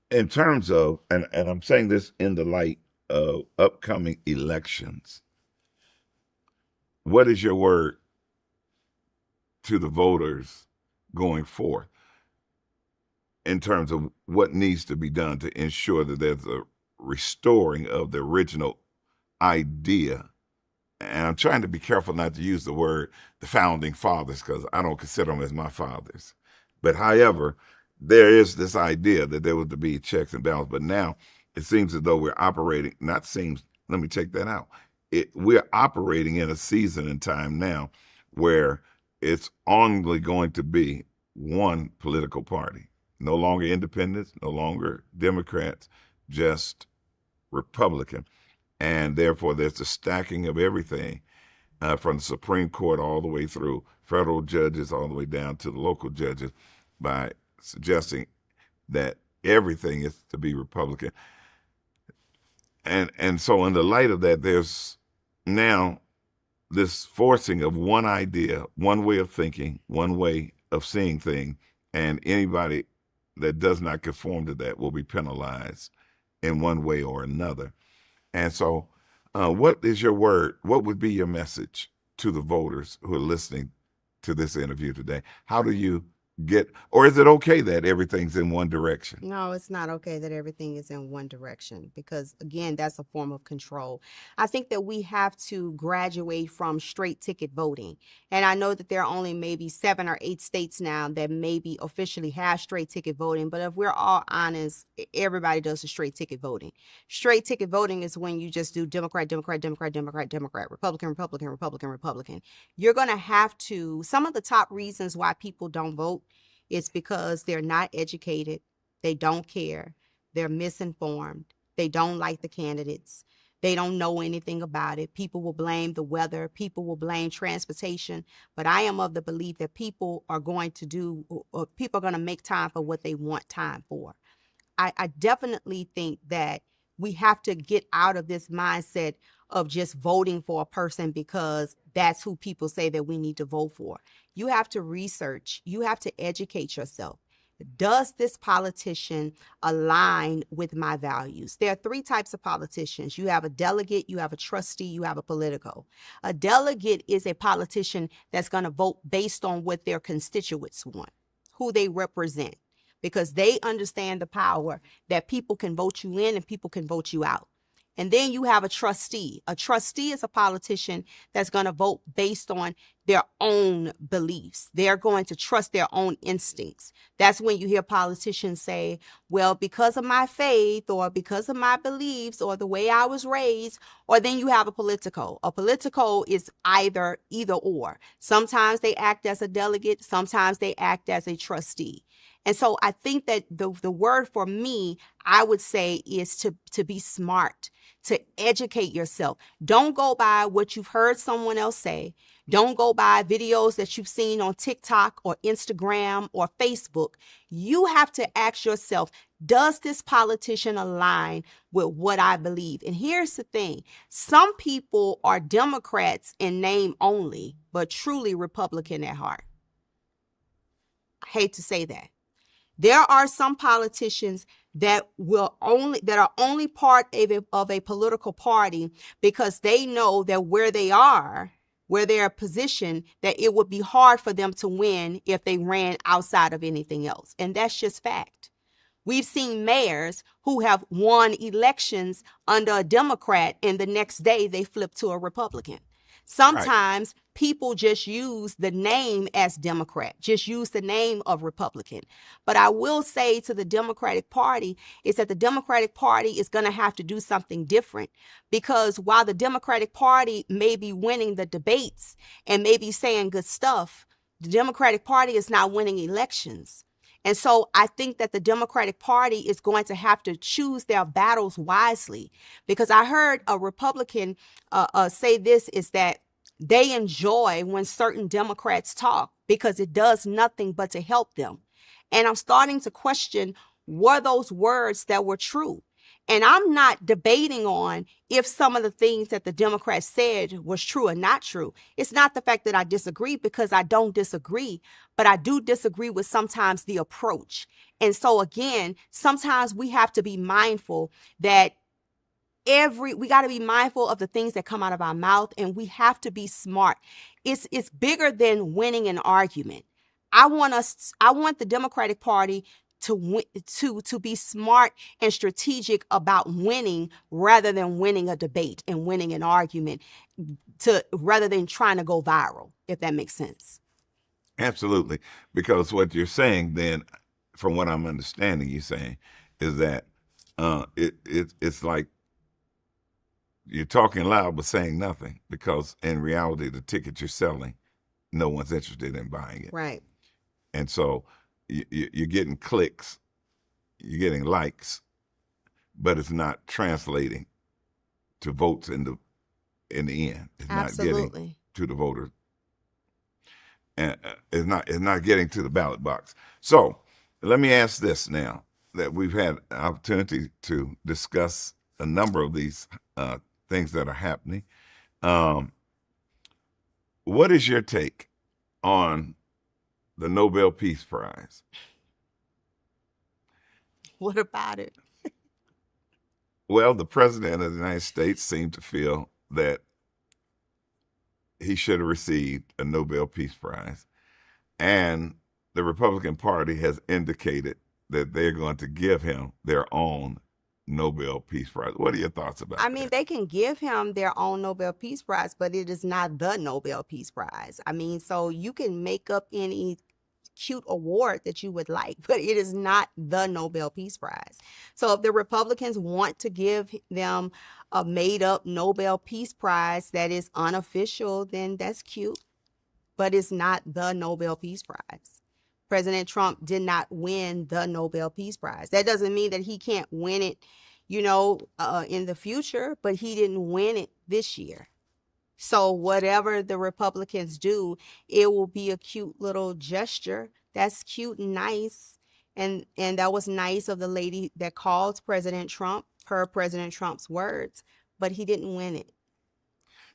in terms of, and I'm saying this in the light of upcoming elections, what is your word to the voters going forth in terms of what needs to be done to ensure that there's a restoring of the original idea? And I'm trying to be careful not to use the word the founding fathers, because I don't consider them as my fathers. But however, there is this idea that there was to be checks and balances. But now it seems as though we're operating, let me take that out. We're operating in a season and time now where it's only going to be one political party. No longer independents, no longer Democrats, just Republican. And therefore, there's the stacking of everything from the Supreme Court all the way through federal judges, all the way down to the local judges, by suggesting that everything is to be Republican. And so in the light of that, there's now this forcing of one idea, one way of thinking, one way of seeing things, and anybody that does not conform to that will be penalized in one way or another. And so what is your word? What would be your message to the voters who are listening to this interview today? How do you or is it okay that everything's in one direction? No, it's not okay that everything is in one direction, because again, that's a form of control. I think that we have to graduate from straight ticket voting. And I know that there are only maybe 7 or 8 states now that maybe officially have straight ticket voting. But if we're all honest, everybody does the straight ticket voting. Straight ticket voting is when you just do Democrat, Democrat, Democrat, Democrat, Democrat, Republican, Republican, Republican, Republican. You're going to have to, some of the top reasons why people don't vote, it's because they're not educated, they don't care, they're misinformed, they don't like the candidates, they don't know anything about it. People will blame the weather, people will blame transportation, but I am of the belief that people are going to make time for what they want time for. I definitely think that we have to get out of this mindset of just voting for a person because that's who people say that we need to vote for. You have to research, you have to educate yourself. Does this politician align with my values? There are three types of politicians. You have a delegate, you have a trustee, you have a political. A delegate is a politician that's going to vote based on what their constituents want, who they represent, because they understand the power that people can vote you in and people can vote you out. And then you have a trustee. A trustee is a politician that's going to vote based on their own beliefs. They're going to trust their own instincts. That's when you hear politicians say, well, because of my faith or because of my beliefs or the way I was raised. Or then you have a political. A political is either or. Sometimes they act as a delegate. Sometimes they act as a trustee. And so I think that the word for me, I would say, is to be smart, to educate yourself. Don't go by what you've heard someone else say. Don't go by videos that you've seen on TikTok or Instagram or Facebook. You have to ask yourself, does this politician align with what I believe? And here's the thing. Some people are Democrats in name only, but truly Republican at heart. I hate to say that. There are some politicians that are only part of a political party because they know that where they're positioned, that it would be hard for them to win if they ran outside of anything else. And that's just fact. We've seen mayors who have won elections under a Democrat and the next day they flip to a Republican. Sometimes people just use the name as Democrat, just use the name of Republican. But I will say to the Democratic Party is that the Democratic Party is going to have to do something different, because while the Democratic Party may be winning the debates and may be saying good stuff, the Democratic Party is not winning elections. And so I think that the Democratic Party is going to have to choose their battles wisely, because I heard a Republican say this, is that they enjoy when certain Democrats talk because it does nothing but to help them. And I'm starting to question, were those words that were true? And I'm not debating on if some of the things that the Democrats said was true or not true. It's not the fact that I disagree, because I don't disagree, but I do disagree with sometimes the approach. And so again, sometimes we have to be mindful that we got to be mindful of the things that come out of our mouth, and we have to be smart. It's bigger than winning an argument. I want the Democratic Party to be smart and strategic about winning rather than winning a debate and winning an argument, rather than trying to go viral, if that makes sense. Absolutely. Because what you're saying then, from what I'm understanding, you're saying is that it's like you're talking loud but saying nothing, because in reality, the ticket you're selling, no one's interested in buying it. Right. And so you're getting clicks, you're getting likes, but it's not translating to votes in the end. It's Absolutely. not getting to the voter, and it's not getting to the ballot box. So let me ask this now that we've had an opportunity to discuss a number of these things that are happening. What is your take on the Nobel Peace Prize? What about it? Well, the president of the United States seemed to feel that he should have received a Nobel Peace Prize. And the Republican Party has indicated that they're going to give him their own Nobel Peace Prize. What are your thoughts about that? I mean, they can give him their own Nobel Peace Prize, but it is not the Nobel Peace Prize. I mean, so you can make up any cute award that you would like, but it is not the Nobel Peace Prize. So if the Republicans want to give them a made-up Nobel Peace Prize that is unofficial, then that's cute, but it's not the Nobel Peace Prize. President Trump did not win the Nobel Peace Prize. That doesn't mean that he can't win it, in the future, but he didn't win it this year. So whatever the Republicans do, it will be a cute little gesture. That's cute and nice. And that was nice of the lady that called President Trump, per President Trump's words, but he didn't win it.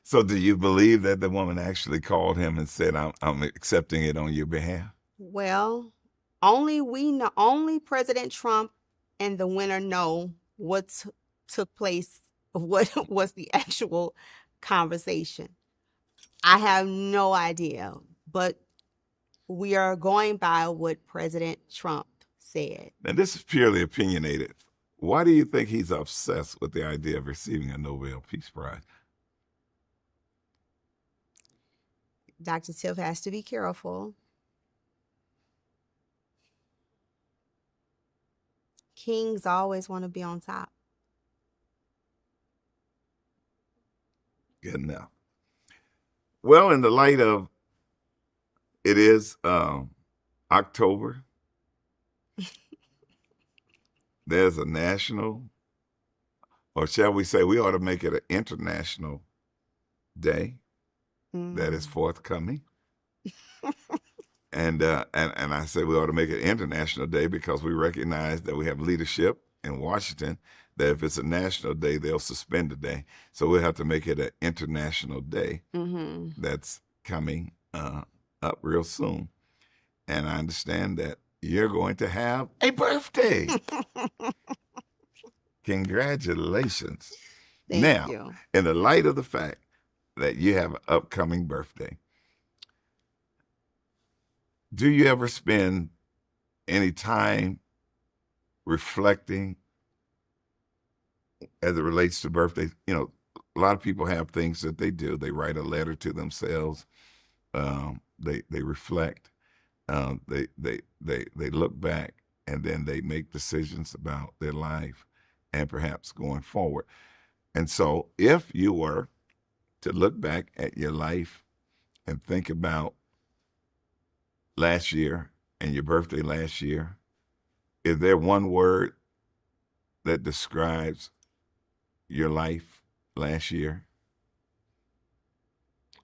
So do you believe that the woman actually called him and said, I'm accepting it on your behalf? Well, only we know, only President Trump and the winner know what took place, what was the actual conversation. I have no idea, but we are going by what President Trump said. Now, this is purely opinionated. Why do you think he's obsessed with the idea of receiving a Nobel Peace Prize? Dr. Tiff has to be careful. Kings always want to be on top. Good enough. Well, in the light of it is October, there's a national, or shall we say, we ought to make it an international day that is forthcoming. And I say we ought to make it International Day because we recognize that we have leadership in Washington that if it's a national day, they'll suspend the day. So we'll have to make it an international day that's coming up real soon. And I understand that you're going to have a birthday. Congratulations. Thank you. In the light of the fact that you have an upcoming birthday, do you ever spend any time reflecting as it relates to birthdays? You know, a lot of people have things that they do. They write a letter to themselves. They reflect. They look back, and then they make decisions about their life and perhaps going forward. And so if you were to look back at your life and think about last year and your birthday last year, is there one word that describes your life last year,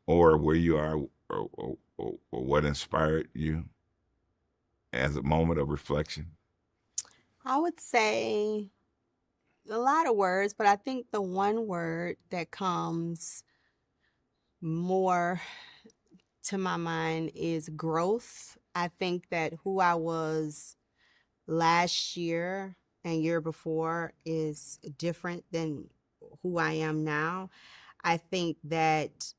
or where you are, or what inspired you as a moment of reflection? I would say a lot of words, but I think the one word that comes more to my mind is growth. I think that who I was last year and year before is different than who I am now. I think that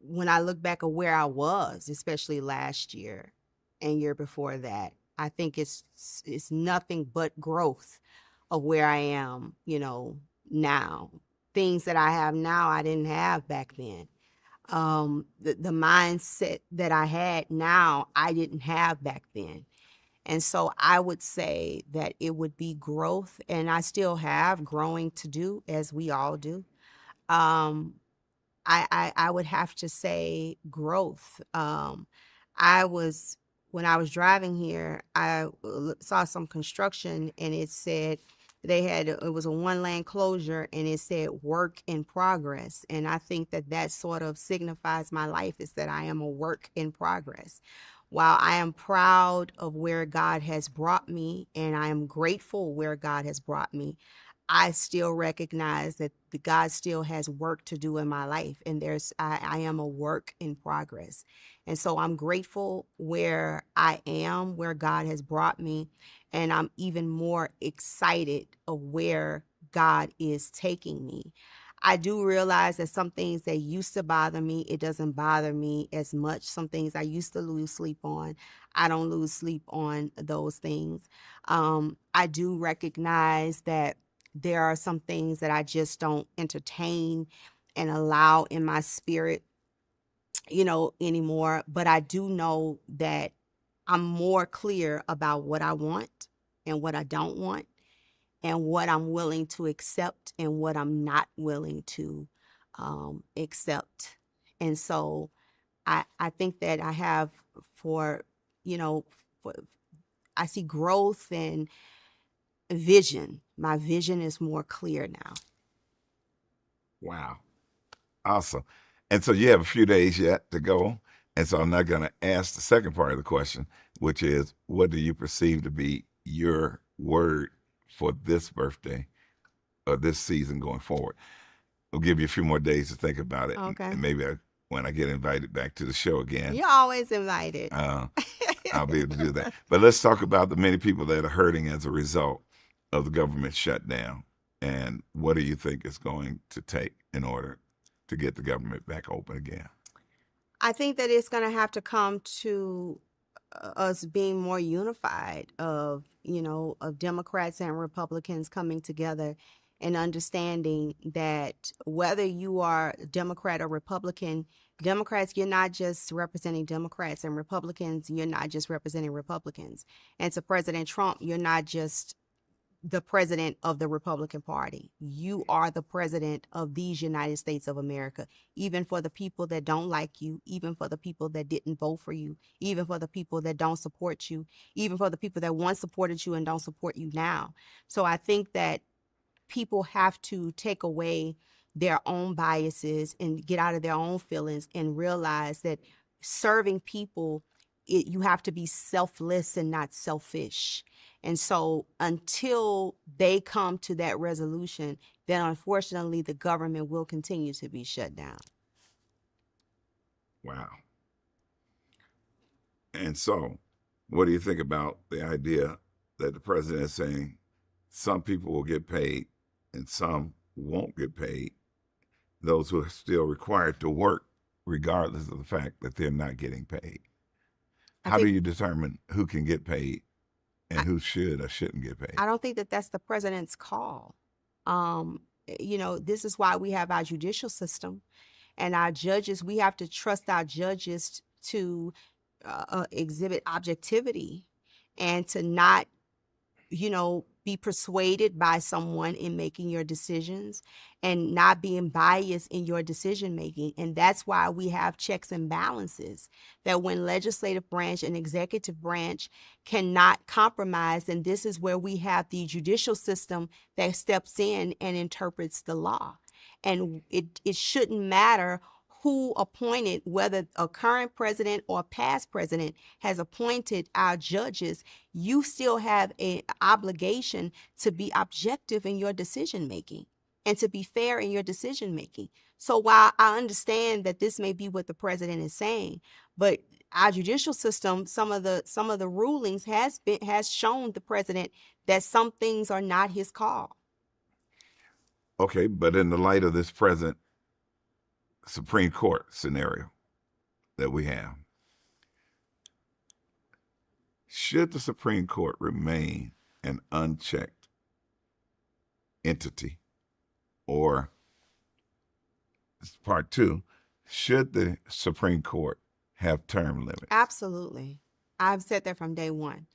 when I look back at where I was, especially last year and year before that, I think it's nothing but growth of where I am, now. Things that I have now, I didn't have back then. The mindset that I had now, I didn't have back then. And so I would say that it would be growth, and I still have growing to do, as we all do. Um, I would have to say growth. When I was driving here, I saw some construction, and it said it was a one-lane closure, and it said work in progress. And I think that sort of signifies my life, is that I am a work in progress. While I am proud of where God has brought me, and I am grateful where God has brought me, I still recognize that God still has work to do in my life, and I am a work in progress. And so I'm grateful where I am, where God has brought me, and I'm even more excited of where God is taking me. I do realize that some things that used to bother me, it doesn't bother me as much. Some things I used to lose sleep on, I don't lose sleep on those things. I do recognize that there are some things that I just don't entertain and allow in my spirit, anymore. But I do know that I'm more clear about what I want and what I don't want, and what I'm willing to accept and what I'm not willing to accept. And so I think that I have for, I see growth and vision. My vision is more clear now. Wow. Awesome. And so you have a few days yet to go. And so I'm not going to ask the second part of the question. which is, what do you perceive to be your word for this birthday or this season going forward? We'll give you a few more days to think about it. Okay. And maybe when I get invited back to the show again, You're always invited. I'll be able to do that. But let's talk about the many people that are hurting as a result of the government shutdown. And what do you think it's going to take in order to get the government back open again? I think that it's going to have to come to us being more unified of Democrats and Republicans coming together and understanding that whether you are Democrat or Republican, Democrats, you're not just representing Democrats, and Republicans, you're not just representing Republicans. And to President Trump, you're not just the president of the Republican Party. You are the president of these United States of America, even for the people that don't like you, even for the people that didn't vote for you, even for the people that don't support you, even for the people that once supported you and don't support you now. So I think that people have to take away their own biases and get out of their own feelings and realize that serving people, you have to be selfless and not selfish. And so until they come to that resolution, then unfortunately the government will continue to be shut down. Wow. And so what do you think about the idea that the president is saying some people will get paid and some won't get paid, those who are still required to work regardless of the fact that they're not getting paid? How do you determine who can get paid and who should or shouldn't get paid? I don't think that that's the president's call. This is why we have our judicial system and our judges. We have to trust our judges to exhibit objectivity and to not, be persuaded by someone in making your decisions and not being biased in your decision making. And that's why we have checks and balances, that when legislative branch and executive branch cannot compromise, and this is where we have the judicial system that steps in and interprets the law. And it shouldn't matter who appointed, whether a current president or past president has appointed our judges. You still have an obligation to be objective in your decision making and to be fair in your decision making. So while I understand that this may be what the president is saying, but our judicial system, some of the rulings has shown the president that some things are not his call. Okay, but in the light of this present Supreme Court scenario that we have, should the Supreme Court remain an unchecked entity? Or part two, should the Supreme Court have term limits? Absolutely. I've said that from day one.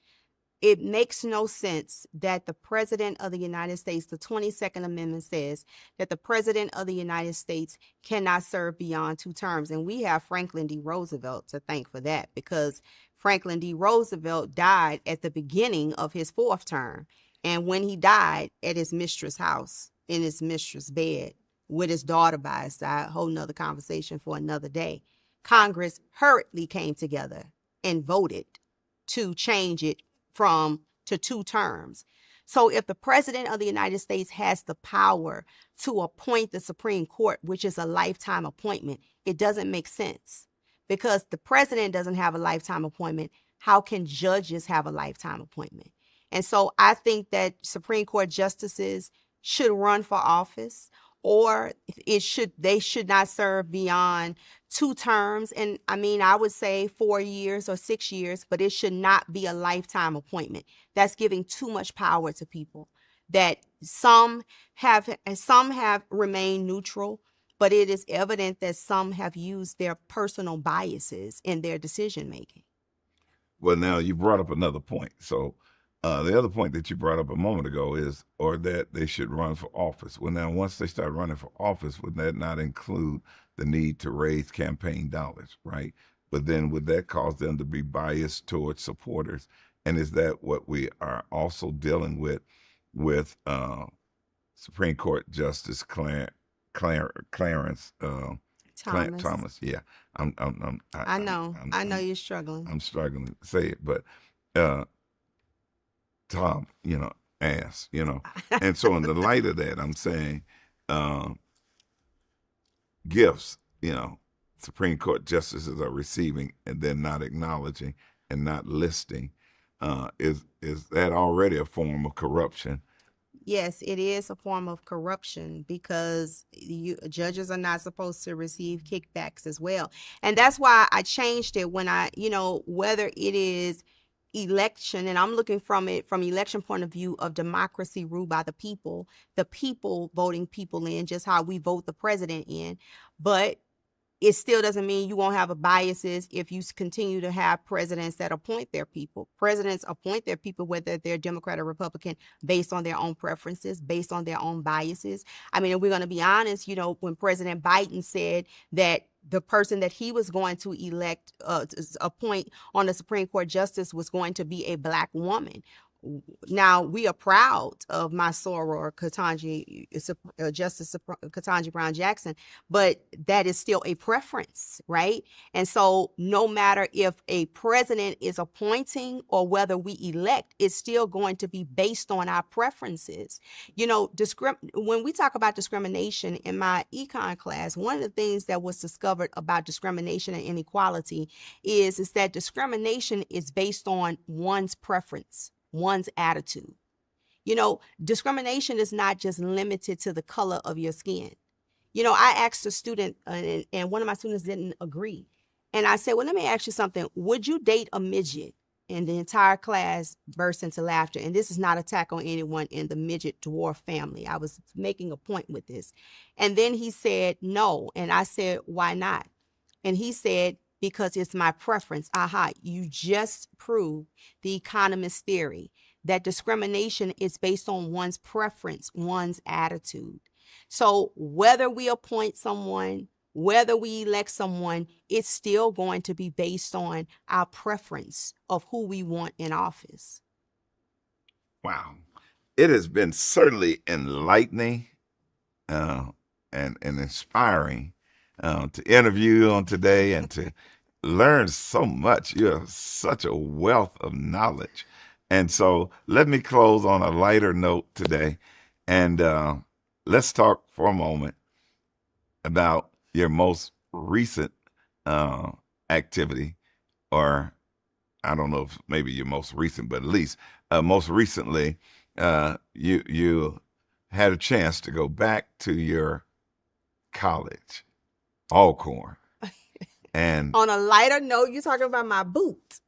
It makes no sense that the President of the United States, the 22nd Amendment says that the President of the United States cannot serve beyond 2 terms. And we have Franklin D. Roosevelt to thank for that, because Franklin D. Roosevelt died at the beginning of his 4th term. And when he died, at his mistress' house, in his mistress' bed, with his daughter by his side, a whole nother conversation for another day, Congress hurriedly came together and voted to change it to 2 terms. So if the President of the United States has the power to appoint the Supreme Court, which is a lifetime appointment, it doesn't make sense, because the president doesn't have a lifetime appointment. How can judges have a lifetime appointment? And so I think that Supreme Court justices should run for office, or they should not serve beyond 2 terms. And I mean, I would say 4 years or 6 years, but it should not be a lifetime appointment. That's giving too much power to people. That some have remained neutral, but it is evident that some have used their personal biases in their decision making. Well, now you brought up another point. So the other point that you brought up a moment ago is, or that they should run for office. Well, now, once they start running for office, would that not include the need to raise campaign dollars, right? But then would that cause them to be biased towards supporters? And is that what we are also dealing with Supreme Court Justice Clarence Thomas? Yeah. I know. I know you're struggling. I'm struggling to say it, but Tom, ass, and so in the light of that, I'm saying gifts, Supreme Court justices are receiving and then not acknowledging and not listing. Is that already a form of corruption? Yes, it is a form of corruption because judges are not supposed to receive kickbacks as well. And that's why I changed it when whether it is election, and I'm looking from it from election point of view of democracy ruled by the people voting people in, just how we vote the president in. But it still doesn't mean you won't have a biases if you continue to have presidents that appoint their people. Presidents appoint their people, whether they're Democrat or Republican, based on their own preferences, based on their own biases. I mean, if we're going to be honest, when President Biden said that the person that he was going to elect, appoint on the Supreme Court justice was going to be a Black woman. Now, we are proud of my soror, Justice Ketanji Brown Jackson, but that is still a preference, right? And so no matter if a president is appointing or whether we elect, it's still going to be based on our preferences. When we talk about discrimination in my econ class, one of the things that was discovered about discrimination and inequality is that discrimination is based on one's preference, one's attitude. Discrimination is not just limited to the color of your skin. I asked a student, and one of my students didn't agree. And I said, well, let me ask you something. Would you date a midget? And the entire class burst into laughter. And this is not an attack on anyone in the midget dwarf family. I was making a point with this. And then he said, no. And I said, why not? And he said, because it's my preference. Aha, you just proved the economist theory that discrimination is based on one's preference, one's attitude. So whether we appoint someone, whether we elect someone, it's still going to be based on our preference of who we want in office. Wow. It has been certainly enlightening and inspiring to interview you on today and to learn so much. You're such a wealth of knowledge. And so let me close on a lighter note today. And let's talk for a moment about your most recent activity, or I don't know if maybe your most recent, but at least most recently, you had a chance to go back to your college, Alcorn. And on a lighter note, you're talking about my boot.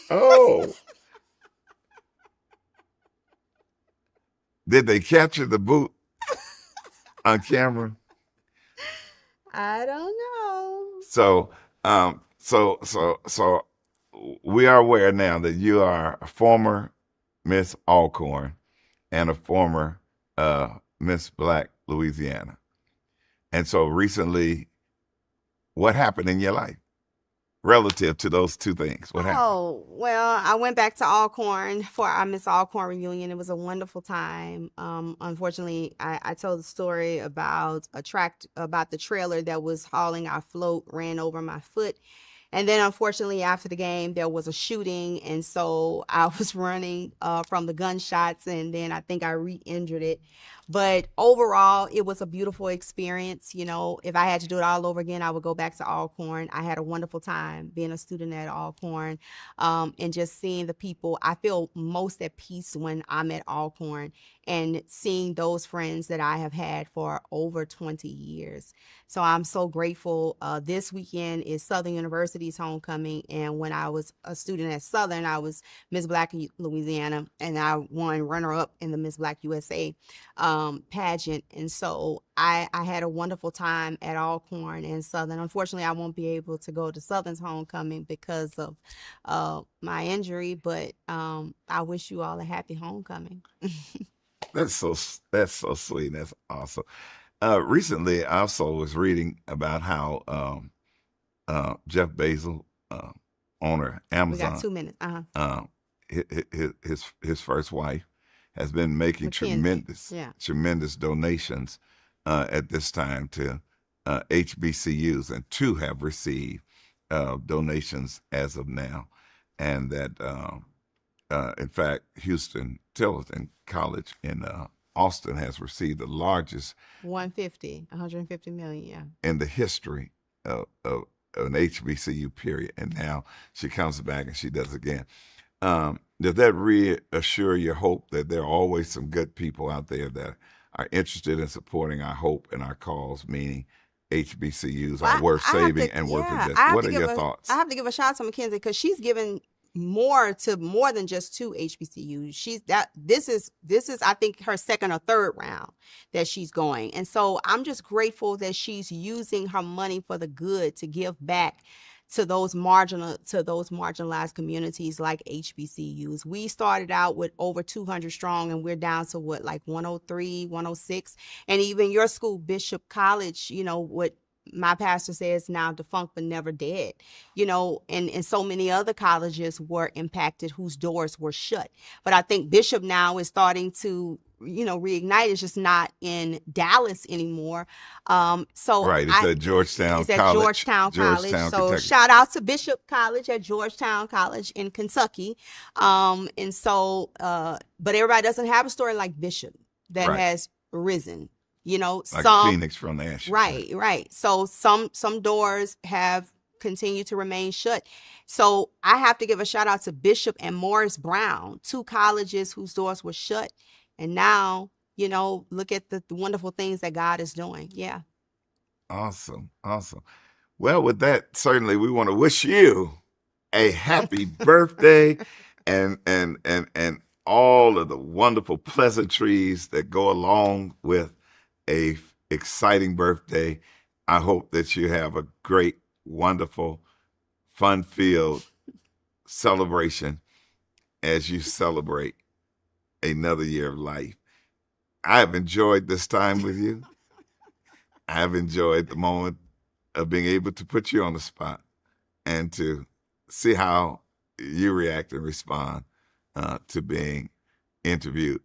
Oh. Did they capture the boot on camera? I don't know. So we are aware now that you are a former Miss Alcorn and a former Miss Black Louisiana. And so recently, what happened in your life relative to those two things? What happened? Oh, well, I went back to Alcorn for our Miss Alcorn reunion. It was a wonderful time. Unfortunately, I told the story about the trailer that was hauling our float ran over my foot. And then, unfortunately, after the game, there was a shooting. And so I was running from the gunshots, and then I think I re-injured it. But overall, it was a beautiful experience. If I had to do it all over again, I would go back to Alcorn. I had a wonderful time being a student at Alcorn, and just seeing the people. I feel most at peace when I'm at Alcorn and seeing those friends that I have had for over 20 years. So I'm so grateful. This weekend is Southern University's homecoming. And when I was a student at Southern, I was Miss Black Louisiana, and I won runner-up in the Miss Black USA pageant. And so I had a wonderful time at Alcorn and Southern. Unfortunately, I won't be able to go to Southern's homecoming because of my injury, but I wish you all a happy homecoming. That's so sweet. That's awesome. Recently, I also was reading about how Jeff Bezos, owner Amazon, we got 2 minutes. His first wife has been making McKinsey. tremendous donations at this time to HBCUs, and 2 have received donations as of now. And that, in fact, Houston Tillerton College in Austin has received the largest 150 million, yeah, in the history of an HBCU period. And now she comes back and she does again. Does that reassure your hope that there are always some good people out there that are interested in supporting our hope and our cause, meaning HBCUs are worth saving and worth investing? What are your thoughts? I have to give a shout out to Mackenzie because she's given more than just 2 HBCUs. This is I think her second or third round that she's going. And so I'm just grateful that she's using her money for the good to give back to those marginalized communities like HBCUs. We started out with over 200 strong, and we're down to like 103, 106. And even your school, Bishop College, what my pastor says now, defunct but never dead, and so many other colleges were impacted whose doors were shut. But I think Bishop now is starting to reignite. It's just not in Dallas anymore. It's at Georgetown College. Georgetown College. So Kentucky. Shout out to Bishop College at Georgetown College in Kentucky. But everybody doesn't have a story like Bishop that has risen. Like a phoenix from the ashes. Right. So some doors have continued to remain shut. So I have to give a shout out to Bishop and Morris Brown, 2 colleges whose doors were shut. And now, look at the wonderful things that God is doing. Yeah. Awesome. Well, with that, certainly we want to wish you a happy birthday and all of the wonderful pleasantries that go along with a exciting birthday. I hope that you have a great, wonderful, fun-filled celebration as you celebrate another year of life. I have enjoyed this time with you. I have enjoyed the moment of being able to put you on the spot and to see how you react and respond to being interviewed.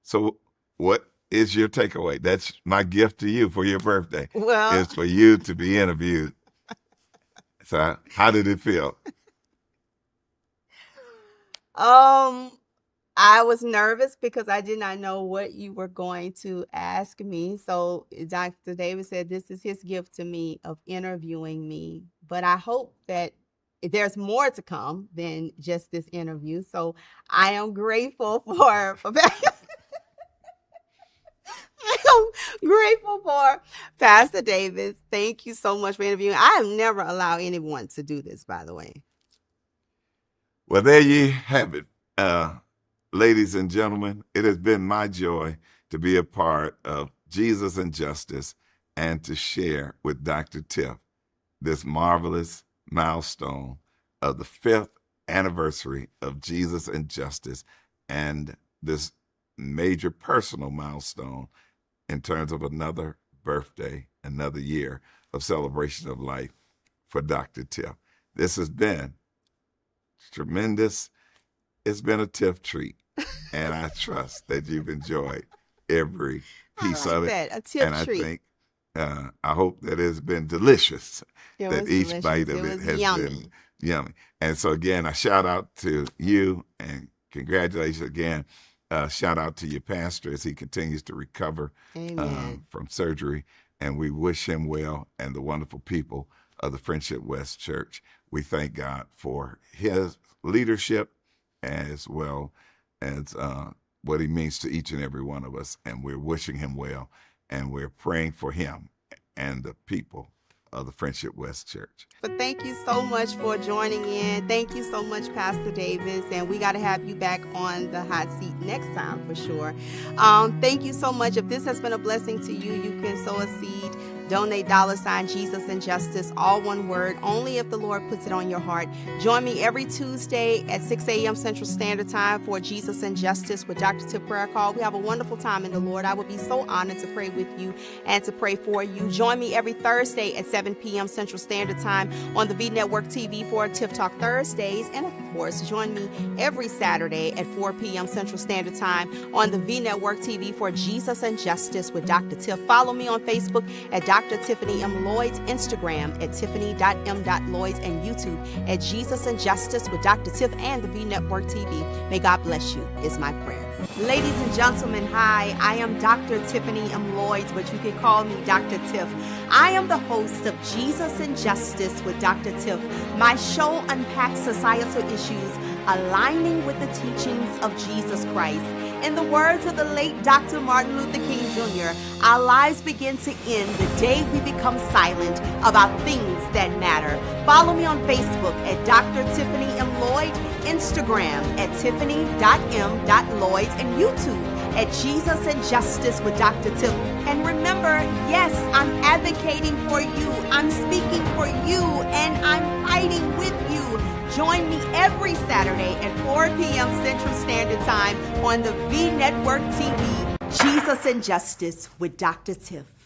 So what is your takeaway? That's my gift to you for your birthday. Well, is for you to be interviewed. So how did it feel? I was nervous because I did not know what you were going to ask me. So Dr. David said this is his gift to me of interviewing me. But I hope that there's more to come than just this interview. So I am grateful for I am grateful for Pastor Davis. Thank you so much for interviewing. I have never allowed anyone to do this, by the way. Well, there you have it. Ladies and gentlemen, it has been my joy to be a part of Jesus and Justice and to share with Dr. Tiff this marvelous milestone of the 5th anniversary of Jesus and Justice and this major personal milestone in terms of another birthday, another year of celebration of life for Dr. Tiff. This has been tremendous. It's been a Tiff treat, and I trust that you've enjoyed every piece of it. A Tiff treat. I think, I hope that it's been delicious. That each delicious. bite of it has yummy. been yummy. And so again, a shout out to you and congratulations again. Shout out to your pastor as he continues to recover from surgery. And we wish him well and the wonderful people of the Friendship West Church. We thank God for his leadership as well as what he means to each and every one of us. And we're wishing him well. And we're praying for him and the people of the Friendship West Church. But thank you so much for joining in. Thank you so much, Pastor Davis. And we got to have you back on the hot seat next time for sure. Thank you so much. If this has been a blessing to you, you can sow a seed. Donate $ Jesus and Justice, all one word, only if the Lord puts it on your heart. Join me every Tuesday at 6 a.m. Central Standard Time for Jesus and Justice with Dr. Tiff Prayer Call. We have a wonderful time in the Lord. I would be so honored to pray with you and to pray for you. Join me every Thursday at 7 p.m. Central Standard Time on the V Network TV for Tiff Talk Thursdays. And of course, join me every Saturday at 4 p.m. Central Standard Time on the V Network TV for Jesus and Justice with Dr. Tiff. Follow me on Facebook at Dr. Dr. Tiffany M. Lloyd's, Instagram at tiffany.m.lloyds, and YouTube at Jesus and Justice with Dr. Tiff and the V Network TV. May God bless you, is my prayer. Ladies and gentlemen, hi, I am Dr. Tiffany M. Lloyds, but you can call me Dr. Tiff. I am the host of Jesus and Justice with Dr. Tiff. My show unpacks societal issues aligning with the teachings of Jesus Christ. In the words of the late Dr. Martin Luther King Jr., our lives begin to end the day we become silent about things that matter. Follow me on Facebook at Dr. Tiffany M. Lloyd, Instagram at tiffany.m.lloyds, and YouTube at Jesus and Justice with Dr. Tiff. And remember, yes, I'm advocating for you, I'm speaking for you, and I'm fighting with you. Join me every Saturday at 4 p.m. Central Standard Time on the V Network TV. Jesus and Justice with Dr. Tiff.